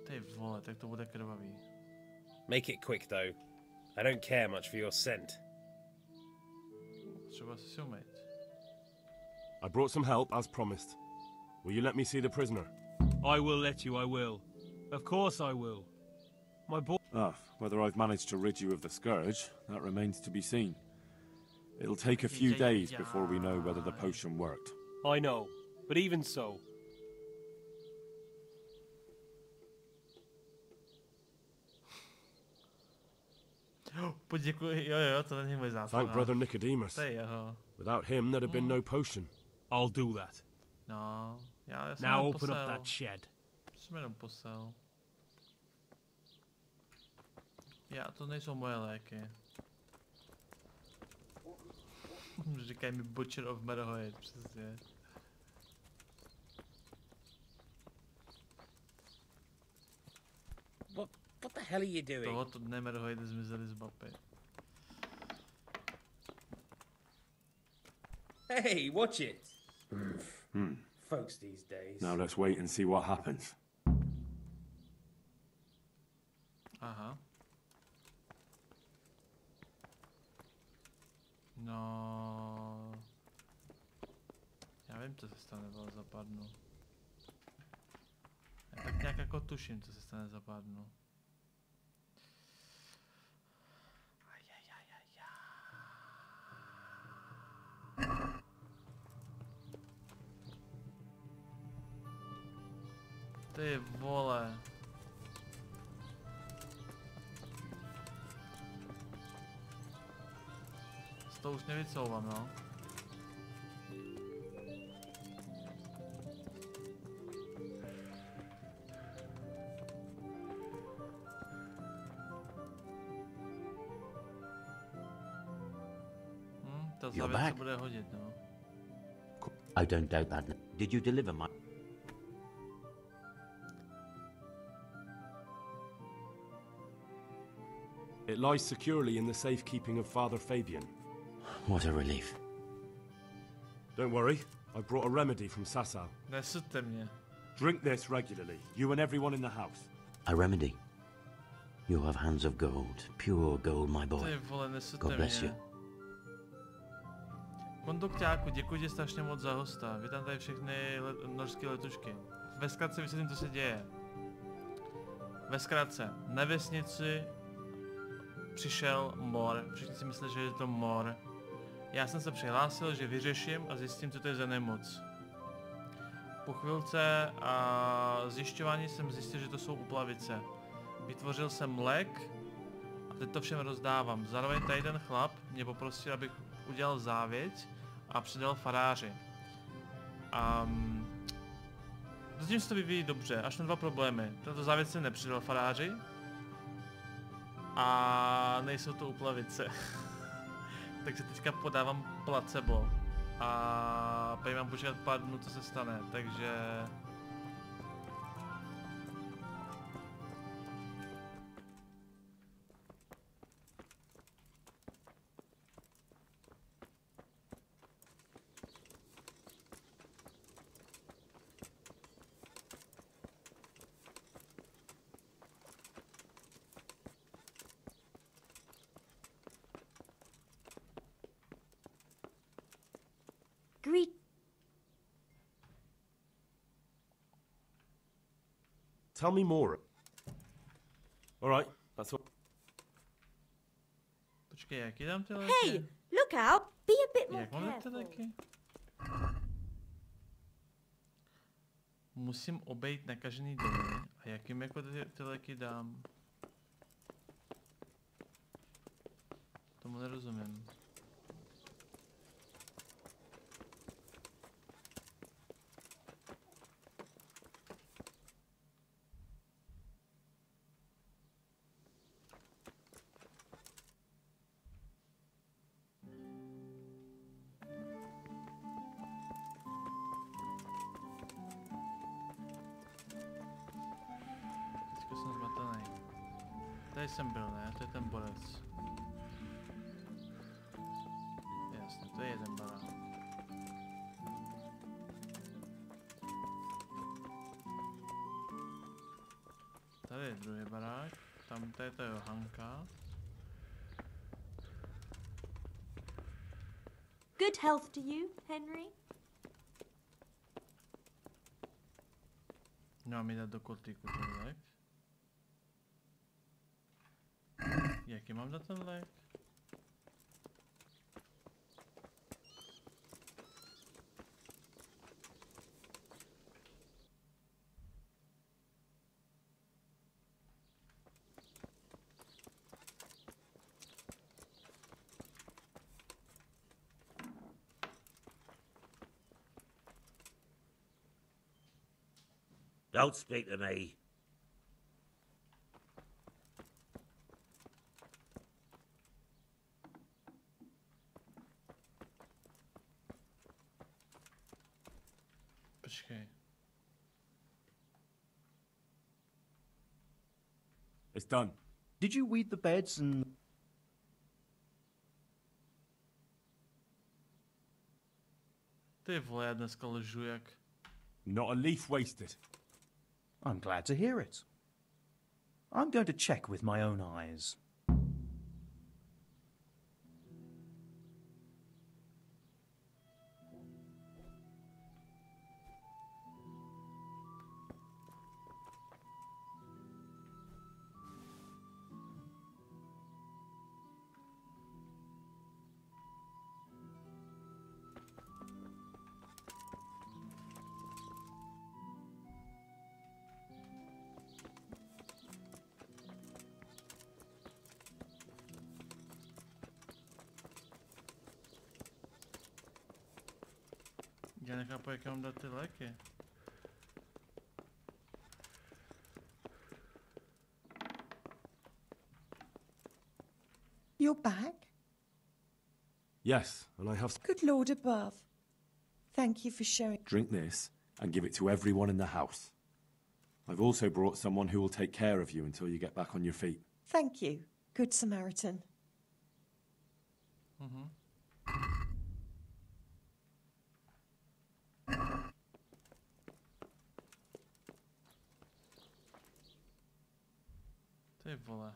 Ty vole, tak to bude krvavý. Make it quick though. I don't care much for your scent. Třeba si umýt. I brought some help, as promised. Will you let me see the prisoner? I will let you, I will. Of course I will. My boy. Whether I've managed to rid you of the scourge, that remains to be seen. It'll take a few days before we know whether the potion worked. I know, but even so. Poděkuji, jo, to není můj zásluha. Thank Brother Nicodemus. To je jeho. Without him, there'd have been no potion. I'll do that. No, já jsem Now jenom open posel. up that shed. Jsem jenom posel. Já, to nejsou moje léky. Říkají mi Butcher of Merohoid, přesně. What the hell are you doing? Tohoto dne Merohoidy zmizely z mapy. Hey, watch it. Folks these days. Now let's wait and see what happens. Aha. No. Já vím, co se stane, ale zapadnu. Já tak nějak jako tuším, co se stane, zapadnu. Ty vole. Z toho už nevycouvám, no. Ta závěť se bude hodit, no. I don't doubt that. Did you deliver my... It lies securely in the safekeeping of Father Fabian. What a relief. Don't worry, I brought a remedy from Sasau. Nesuďte mě. Drink this regularly, you and everyone in the house. A remedy? You have hands of gold, pure gold, my boy. Ty vole, nesuďte God bless mě. you. Kondukťáku, děkuji ti strašně moc za hosta. Vítám tady všechny norské letušky. Ve zkratce vysvětlím, co se děje. Ve zkratce, na vesnici přišel MOR. Všichni si myslí, že je to MOR. Já jsem se přihlásil, že vyřeším a zjistím, co to je za nemoc. Po chvilce a zjišťování jsem zjistil, že to jsou uplavice. Vytvořil jsem lék a teď to všem rozdávám. Zároveň tady ten chlap mě poprosil, abych udělal závěť a přidal faráři. Zatím se to vyvíjí dobře, až na dva problémy. Tento závěť jsem nepřidal faráři a nejsou to uplavice. Takže teďka podávám placebo a pak mám počkat pár dnů, co se stane, takže... Tell me more. All right, that's all. Počkej, jak dám ty léky? Hey, look out! Be a bit more Jak mám ty careful. léky? Musím obejít nakažený domy. A jakým jako ty léky dám? Tomu nerozumím. Tady jsem byl, ne? To je ten borec. Jasně, to je jeden barák. Tady je druhý barák. Tam tady to je Johanka. Good health to you, Henry. No a mi dát do kotlíku ten lék. Jaký mám dát ten lék? Don't speak to me. Počkej. It's done. Did you weed the beds and... Ty vole, já dneska lžu jak... Not a leaf wasted. I'm glad to hear it. I'm going to check with my own eyes. Já nechápu, jak mám dát ty léky. You're back? Yes, and I have... Good Lord above. Thank you for showing... Drink this and give it to everyone in the house. I've also brought someone who will take care of you until you get back on your feet. Thank you, Good Samaritan. Mhm. Ty vole.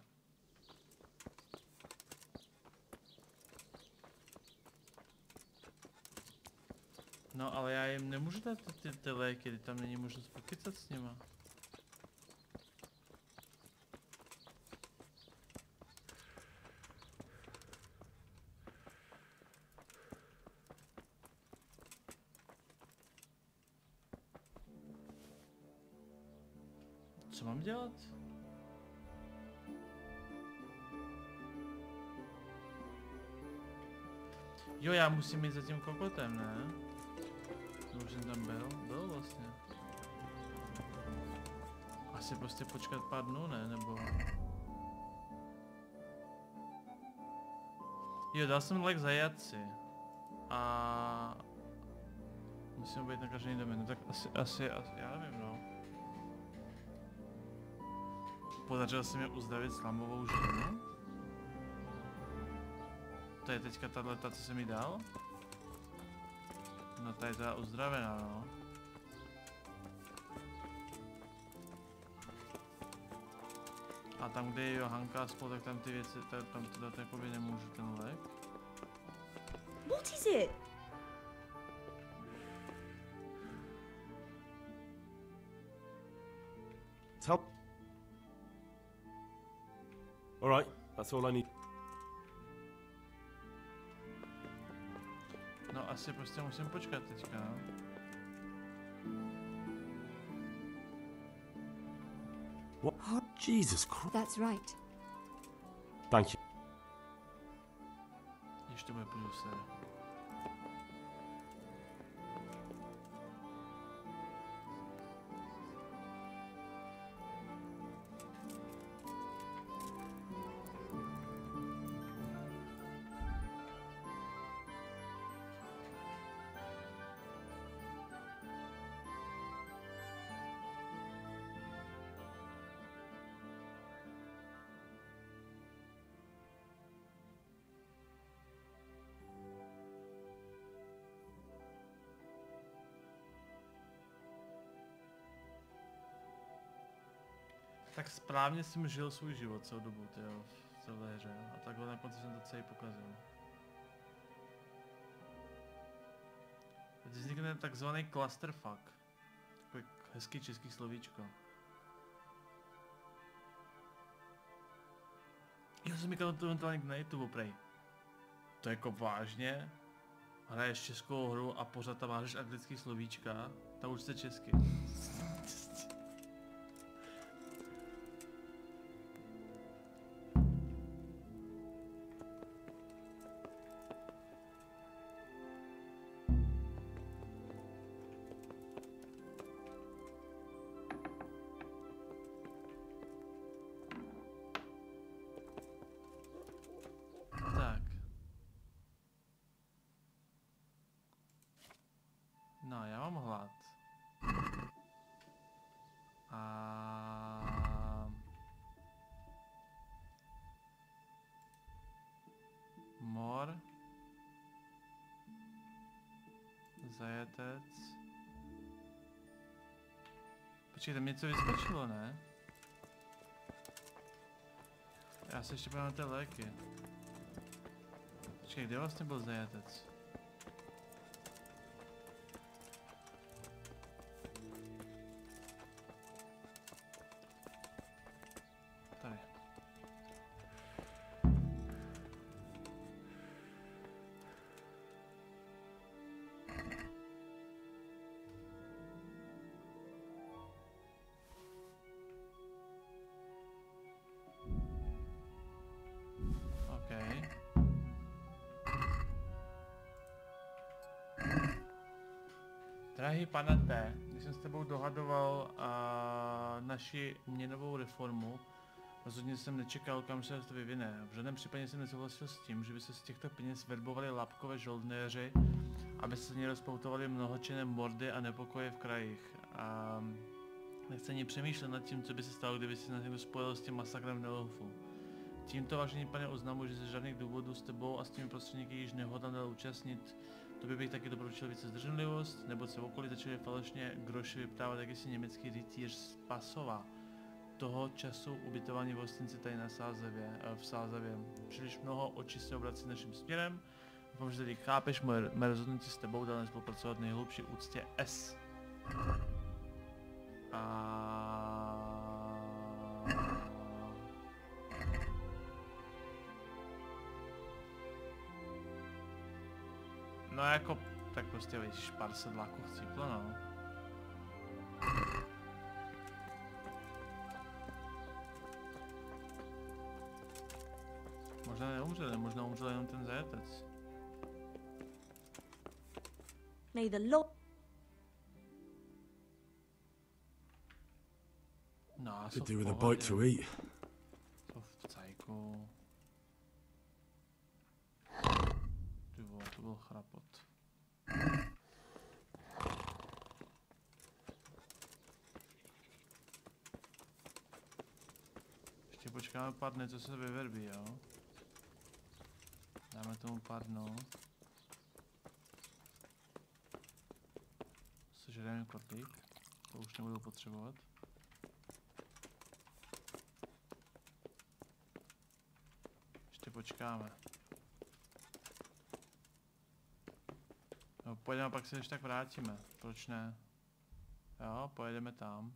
No ale já jim nemůžu dát ty léky, tam není možnost pokycat s nima. Co mám dělat? Jo, já musím jít za tím kokotem, ne? Už jsem tam byl? Byl vlastně. Asi prostě počkat pár dnů, ne? Nebo... Jo, dal jsem lék zajatci. A... musím být na každý domě, no tak asi, já nevím, no. Podařilo se mi uzdravit slamovou ženu. To je teďka tato, co jsem mi dal? No ta je teda uzdravená, no. A tam, kde je Johanka spolu, tak tam ty věci, tam to dát jakoby nemůžu ten lék. What is it? Tell... Alright, that's all I need. No asi prostě musím počkat teďka, no. What? Oh, Jesus Christ. That's right. Thank you. Ještě bude průser. Tak správně jsem žil svůj život celou dobu, tyjo, v celé hře, a takhle na konci jsem to celý pokazil. Teď vznikne takzvaný clusterfuck. Takový hezký český slovíčko. Já jsem říkal to na YouTube, prej. To jako vážně? Hraješ českou hru a pořád tam máš anglický slovíčka? Ta už se česky. No, já mám hlad. MOR. Zajetec. Počkej, tam něco vyskočilo, ne? Já se ještě podívám na ty léky. Počkej, kde vlastně byl zajetec? Tady. Okay. Drahý pane T, když jsem s tebou dohadoval naši měnovou reformu, rozhodně jsem nečekal, kam se to vyvine. V žádném případě jsem nesouhlasil s tím, že by se z těchto peněz verbovali lapkové žoldnéři, aby se z ní rozpoutovali mnohočinné mordy a nepokoje v krajích. Nechci ani přemýšlet nad tím, co by se stalo, kdyby se někdo spojil s tím masakrem v Nelfu. Tímto, vážený pane, oznamuji, že ze žádných důvodů s tebou a s těmi prostředníky již nehodlám účastnit. To bych taky doporučil více zdrženlivost, nebo se v okolí začali falešně groši vyptávat jakýsi německý rytíř z Pasova. Toho času ubytování v hostinci tady v Sázavě. Příliš mnoho očí se obrací naším směrem. Doufám, že tady chápeš moje rozhodnutí s tebou, dále spolupracovat v nejhlubší úctě S. No jako, tak prostě víš, pár sedláků chcíplo, no. Možná neumřeli, možná umřel jenom ten zajetec. May the Lord... No, could do with a bite to eat. To v cajku. Ty vole, to byl chrapot. Ještě počkáme pár dny, co se vyverbí, jo? Dáme tomu pár dnů. Sežereme kotlík, to už nebudu potřebovat. Ještě počkáme. No, pojedeme a pak se ještě tak vrátíme, proč ne? Jo, pojedeme tam.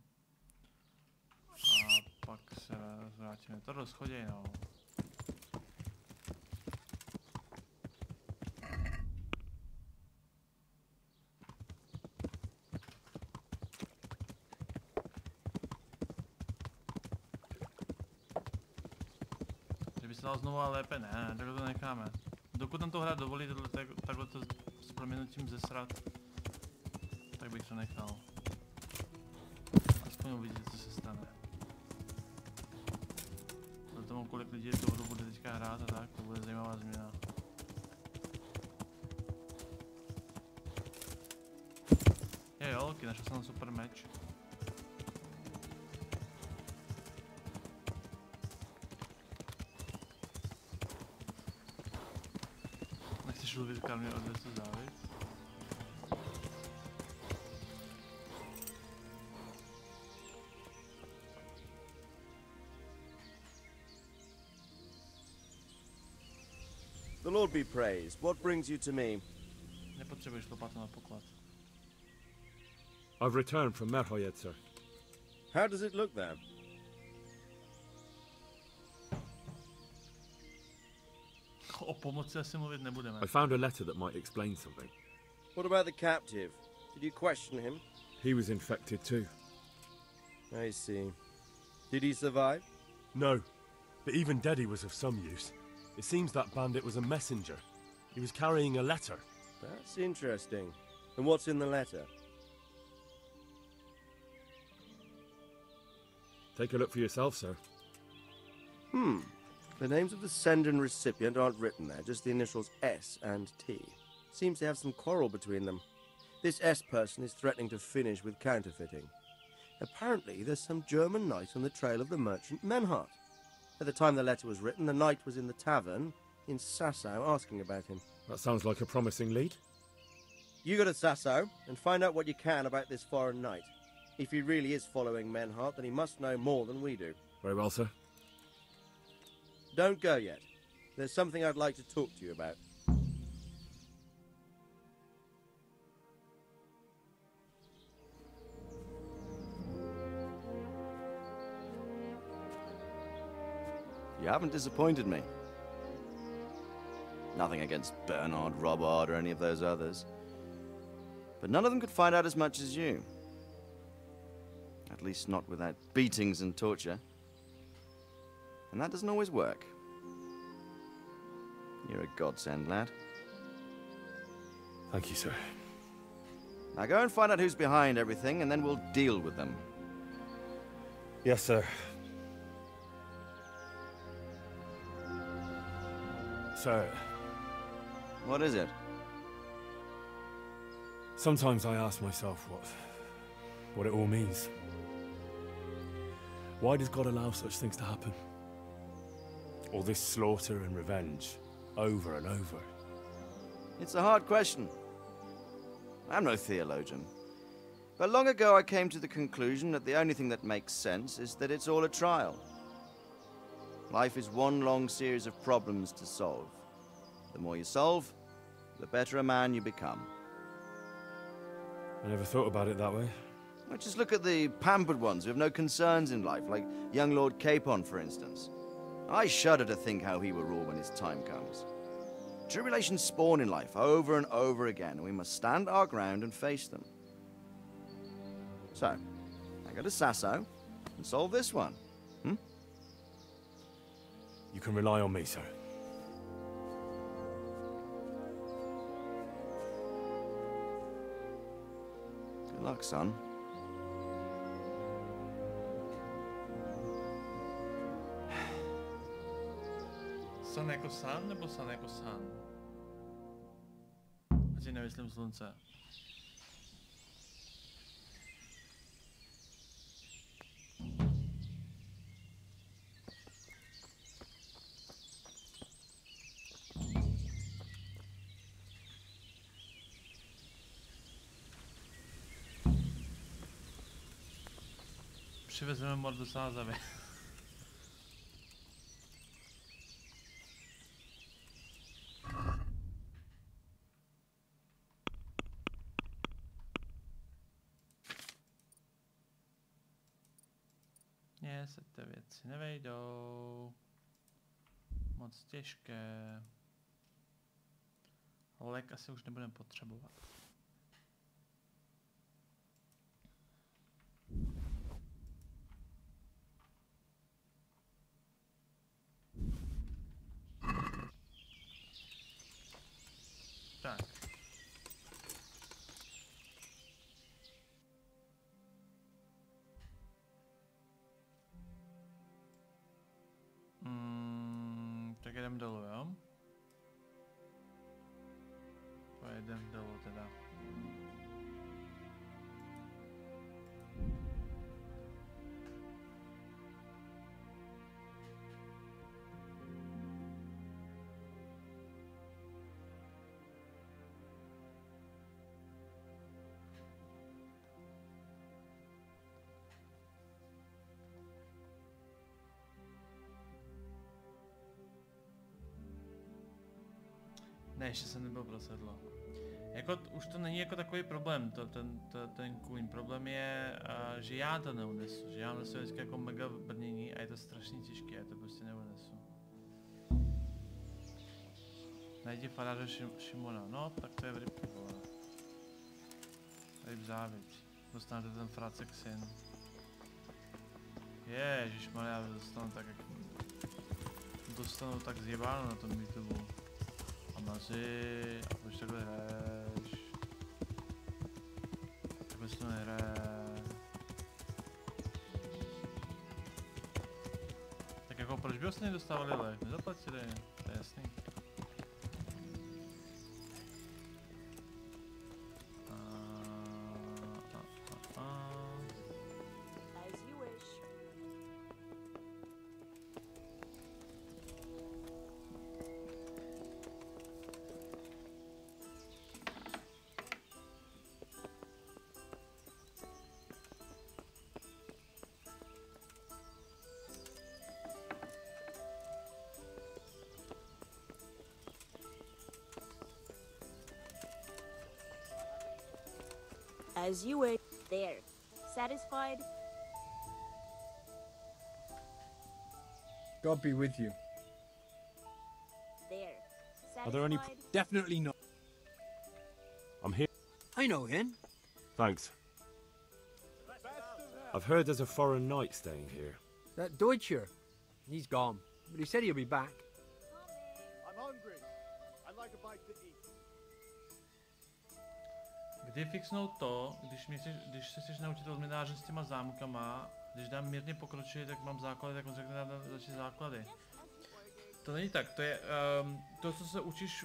A pak se vrátíme, to rozchoděj, no. Znovu a lépe ne, takhle to necháme. Dokud nám to hra dovolí takhle to s proměnutím zesrat, tak bych to nechal. Aspoň uvidíte, co se stane. Za tomu, kolik lidí tu hru bude teďka hrát a tak, to bude zajímavá změna. Jolky, našel jsem super meč. Člověka mě odnesu závěc. The Lord be praised. What brings you to me? Nepotřebuješ lopatu na poklad. I've returned from Merhoyet, sir. How does it look there? O pomoci asi mluvit nebudeme. I found a letter that might explain something. What about the captive? Did you question him? He was infected too. I see. Did he survive? No, but even dead he was of some use. It seems that bandit was a messenger. He was carrying a letter. That's interesting. And what's in the letter? Take a look for yourself, sir. The names of the sender and recipient aren't written there, just the initials S and T. Seems to have some quarrel between them. This S person is threatening to finish with counterfeiting. Apparently, there's some German knight on the trail of the merchant Menhart. At the time the letter was written, the knight was in the tavern in Sasau asking about him. That sounds like a promising lead. You go to Sasau and find out what you can about this foreign knight. If he really is following Menhart, then he must know more than we do. Very well, sir. Don't go yet. There's something I'd like to talk to you about. You haven't disappointed me. Nothing against Bernard, Robert, or any of those others. But none of them could find out as much as you. At least not without beatings and torture. And that doesn't always work. You're a godsend, lad. Thank you, sir. Now go and find out who's behind everything, and then we'll deal with them. Yes, sir. Sir. What is it? Sometimes I ask myself what it all means. Why does God allow such things to happen? All this slaughter and revenge, over and over. It's a hard question. I'm no theologian. But long ago I came to the conclusion that the only thing that makes sense is that it's all a trial. Life is one long series of problems to solve. The more you solve, the better a man you become. I never thought about it that way. Well, just look at the pampered ones who have no concerns in life, like young Lord Capon, for instance. I shudder to think how he will rule when his time comes. Tribulations spawn in life over and over again, and we must stand our ground and face them. So, I go to Sasau and solve this one. You can rely on me, sir. Good luck, son. San jako san nebo san jako san? Ať nemyslím slunce. Přivezeme MOR do Sázavy. Mně se ty věci nevejdou. Moc těžké. Lék asi už nebudeme potřebovat. Tak. Tak jdem dolů, jo? Pojedem dolů teda. Ne, ještě jsem nebyl pro sedlo. Jako, už to není jako takový problém, ten kůň. Problém je, že já to neunesu, že já nesu vždycky jako mega brnění a je to strašně těžké, já to prostě neunesu. Najdi faráře Šimona. No, tak to je v rybky, vole. Ryb záviť. Dostanete ten fracek syn. Ježišmarja, dostanu tak zjebáno na tom YouTube. A mazi, a proč takhle hraješ? Vůbec to nehraje. Tak jako proč by vlastně nedostávali lek? Nezaplatili, to je jasný. As you wish. There. Satisfied? God be with you. There. Are there any... Definitely not. I'm here. I know him. Thanks. I've heard there's a foreign knight staying here. That Deutscher. He's gone. But he said he'll be back. I'm hungry. I'd like a bite to eat. Kdy fixnout to, když se chceš naučit odměnáře s těma zámkama, když dám mírně pokročit, tak mám základy, tak on řekne dám začít základy. To není tak, to je to, co se učíš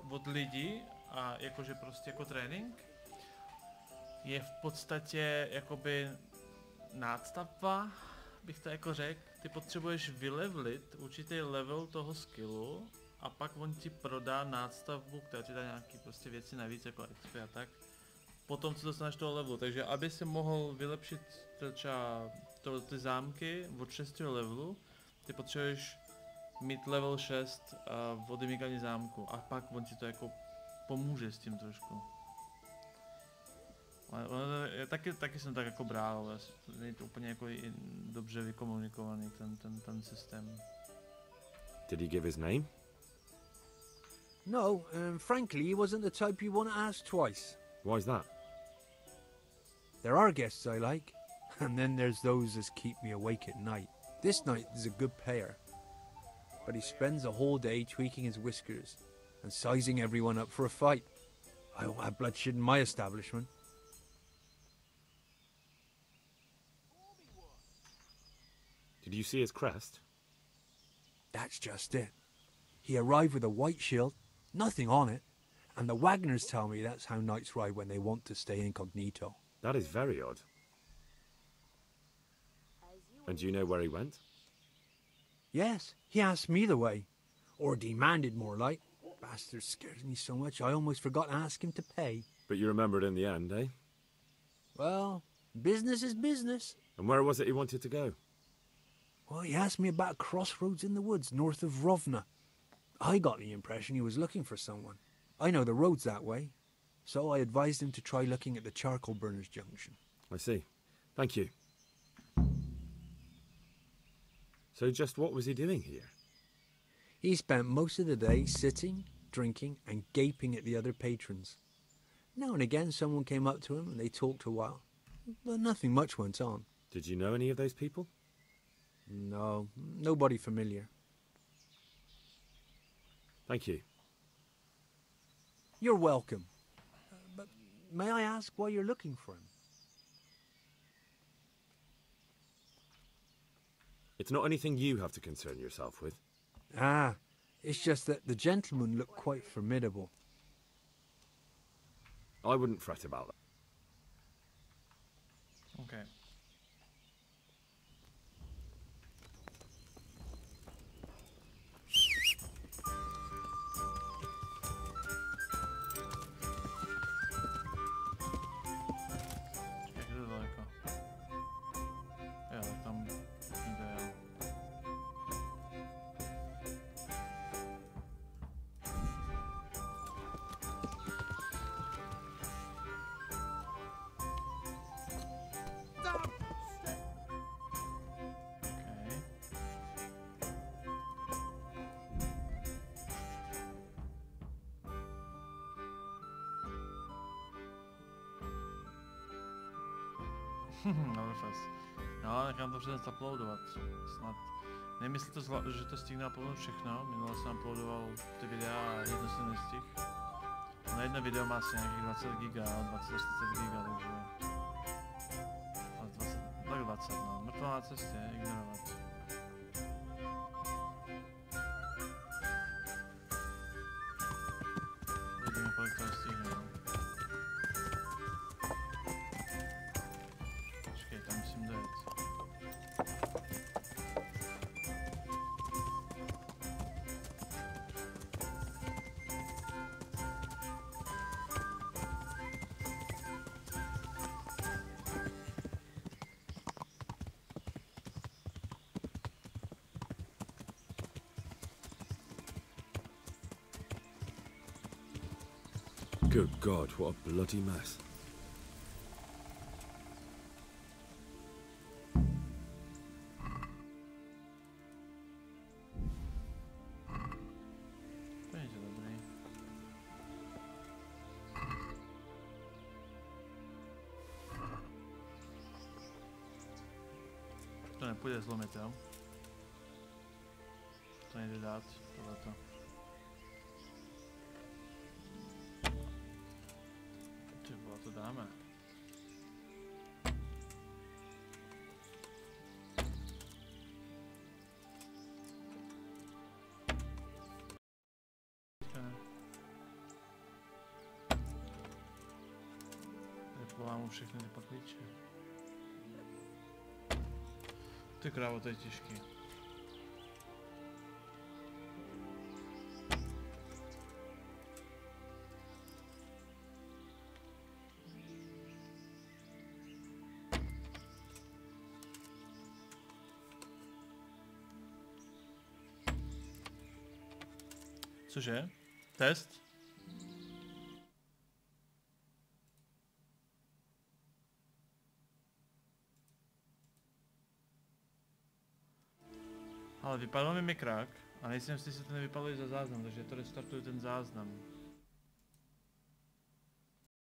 od lidí a jakože prostě jako trénink, je v podstatě jakoby nástavba, bych to jako řekl. Ty potřebuješ vylevlit určitý level toho skillu a pak on ti prodá nástavbu, která ti dá nějaký prostě věci navíc jako XP a tak. Potom co dostaneš toho levelu, takže aby si mohl vylepšit třeba ty zámky od 6. levelu, ty potřebuješ mít level 6 v odemykání zámku a pak on ti to jako pomůže s tím trošku. Taky jsem tak jako bral, není to úplně jako dobře vykomunikovaný ten systém. Did he give his name? No, frankly, he wasn't the type you want to ask twice. Why's that? There are guests I like, and then there's those that keep me awake at night. This night is a good payer, but he spends the whole day tweaking his whiskers and sizing everyone up for a fight. I don't have bloodshed in my establishment. Did you see his crest? That's just it. He arrived with a white shield, nothing on it, and the Wagners tell me that's how knights ride when they want to stay incognito. That is very odd. And do you know where he went? Yes, he asked me the way. Or demanded, more like. Bastard scares me so much I almost forgot to ask him to pay. But you remembered in the end, eh? Well, business is business. And where was it he wanted to go? Well, he asked me about a crossroads in the woods north of Rovna. I got the impression he was looking for someone. I know the roads that way, so I advised him to try looking at the charcoal burners junction. I see. Thank you. So just what was he doing here? He spent most of the day sitting, drinking, and gaping at the other patrons. Now and again someone came up to him and they talked a while, but nothing much went on. Did you know any of those people? No, nobody familiar. Thank you. You're welcome. But may I ask why you're looking for him? It's not anything you have to concern yourself with. Ah, it's just that the gentleman looked quite formidable. I wouldn't fret about that. Okay. No, fest. No, nechám to přes uploadovat. Snad. Nevím, jestli to že to stihne uploadnout všechno. Minule jsem uploadoval ty videa a jedno jsem nestihl. Na jedno video má asi nějakých 20 giga, 20-40 giga, takže... 20, tak 20, no. Mrtvá na cestě, ignorovat. Vidíme, kolik toho stihne, no. Počkej, tam musím dojet. Good God, what a bloody mess. To je dobrý. To nepůjde zlomit, jo? To nejde dát, tohleto. To dáme. Polámu všechny ty paklíče. Ty krávo, to je těžký. Cože? Test? Ale vypadl mi mikrák a nejsem si, jestli to nevypadlo i za záznam, takže to restartuju ten záznam.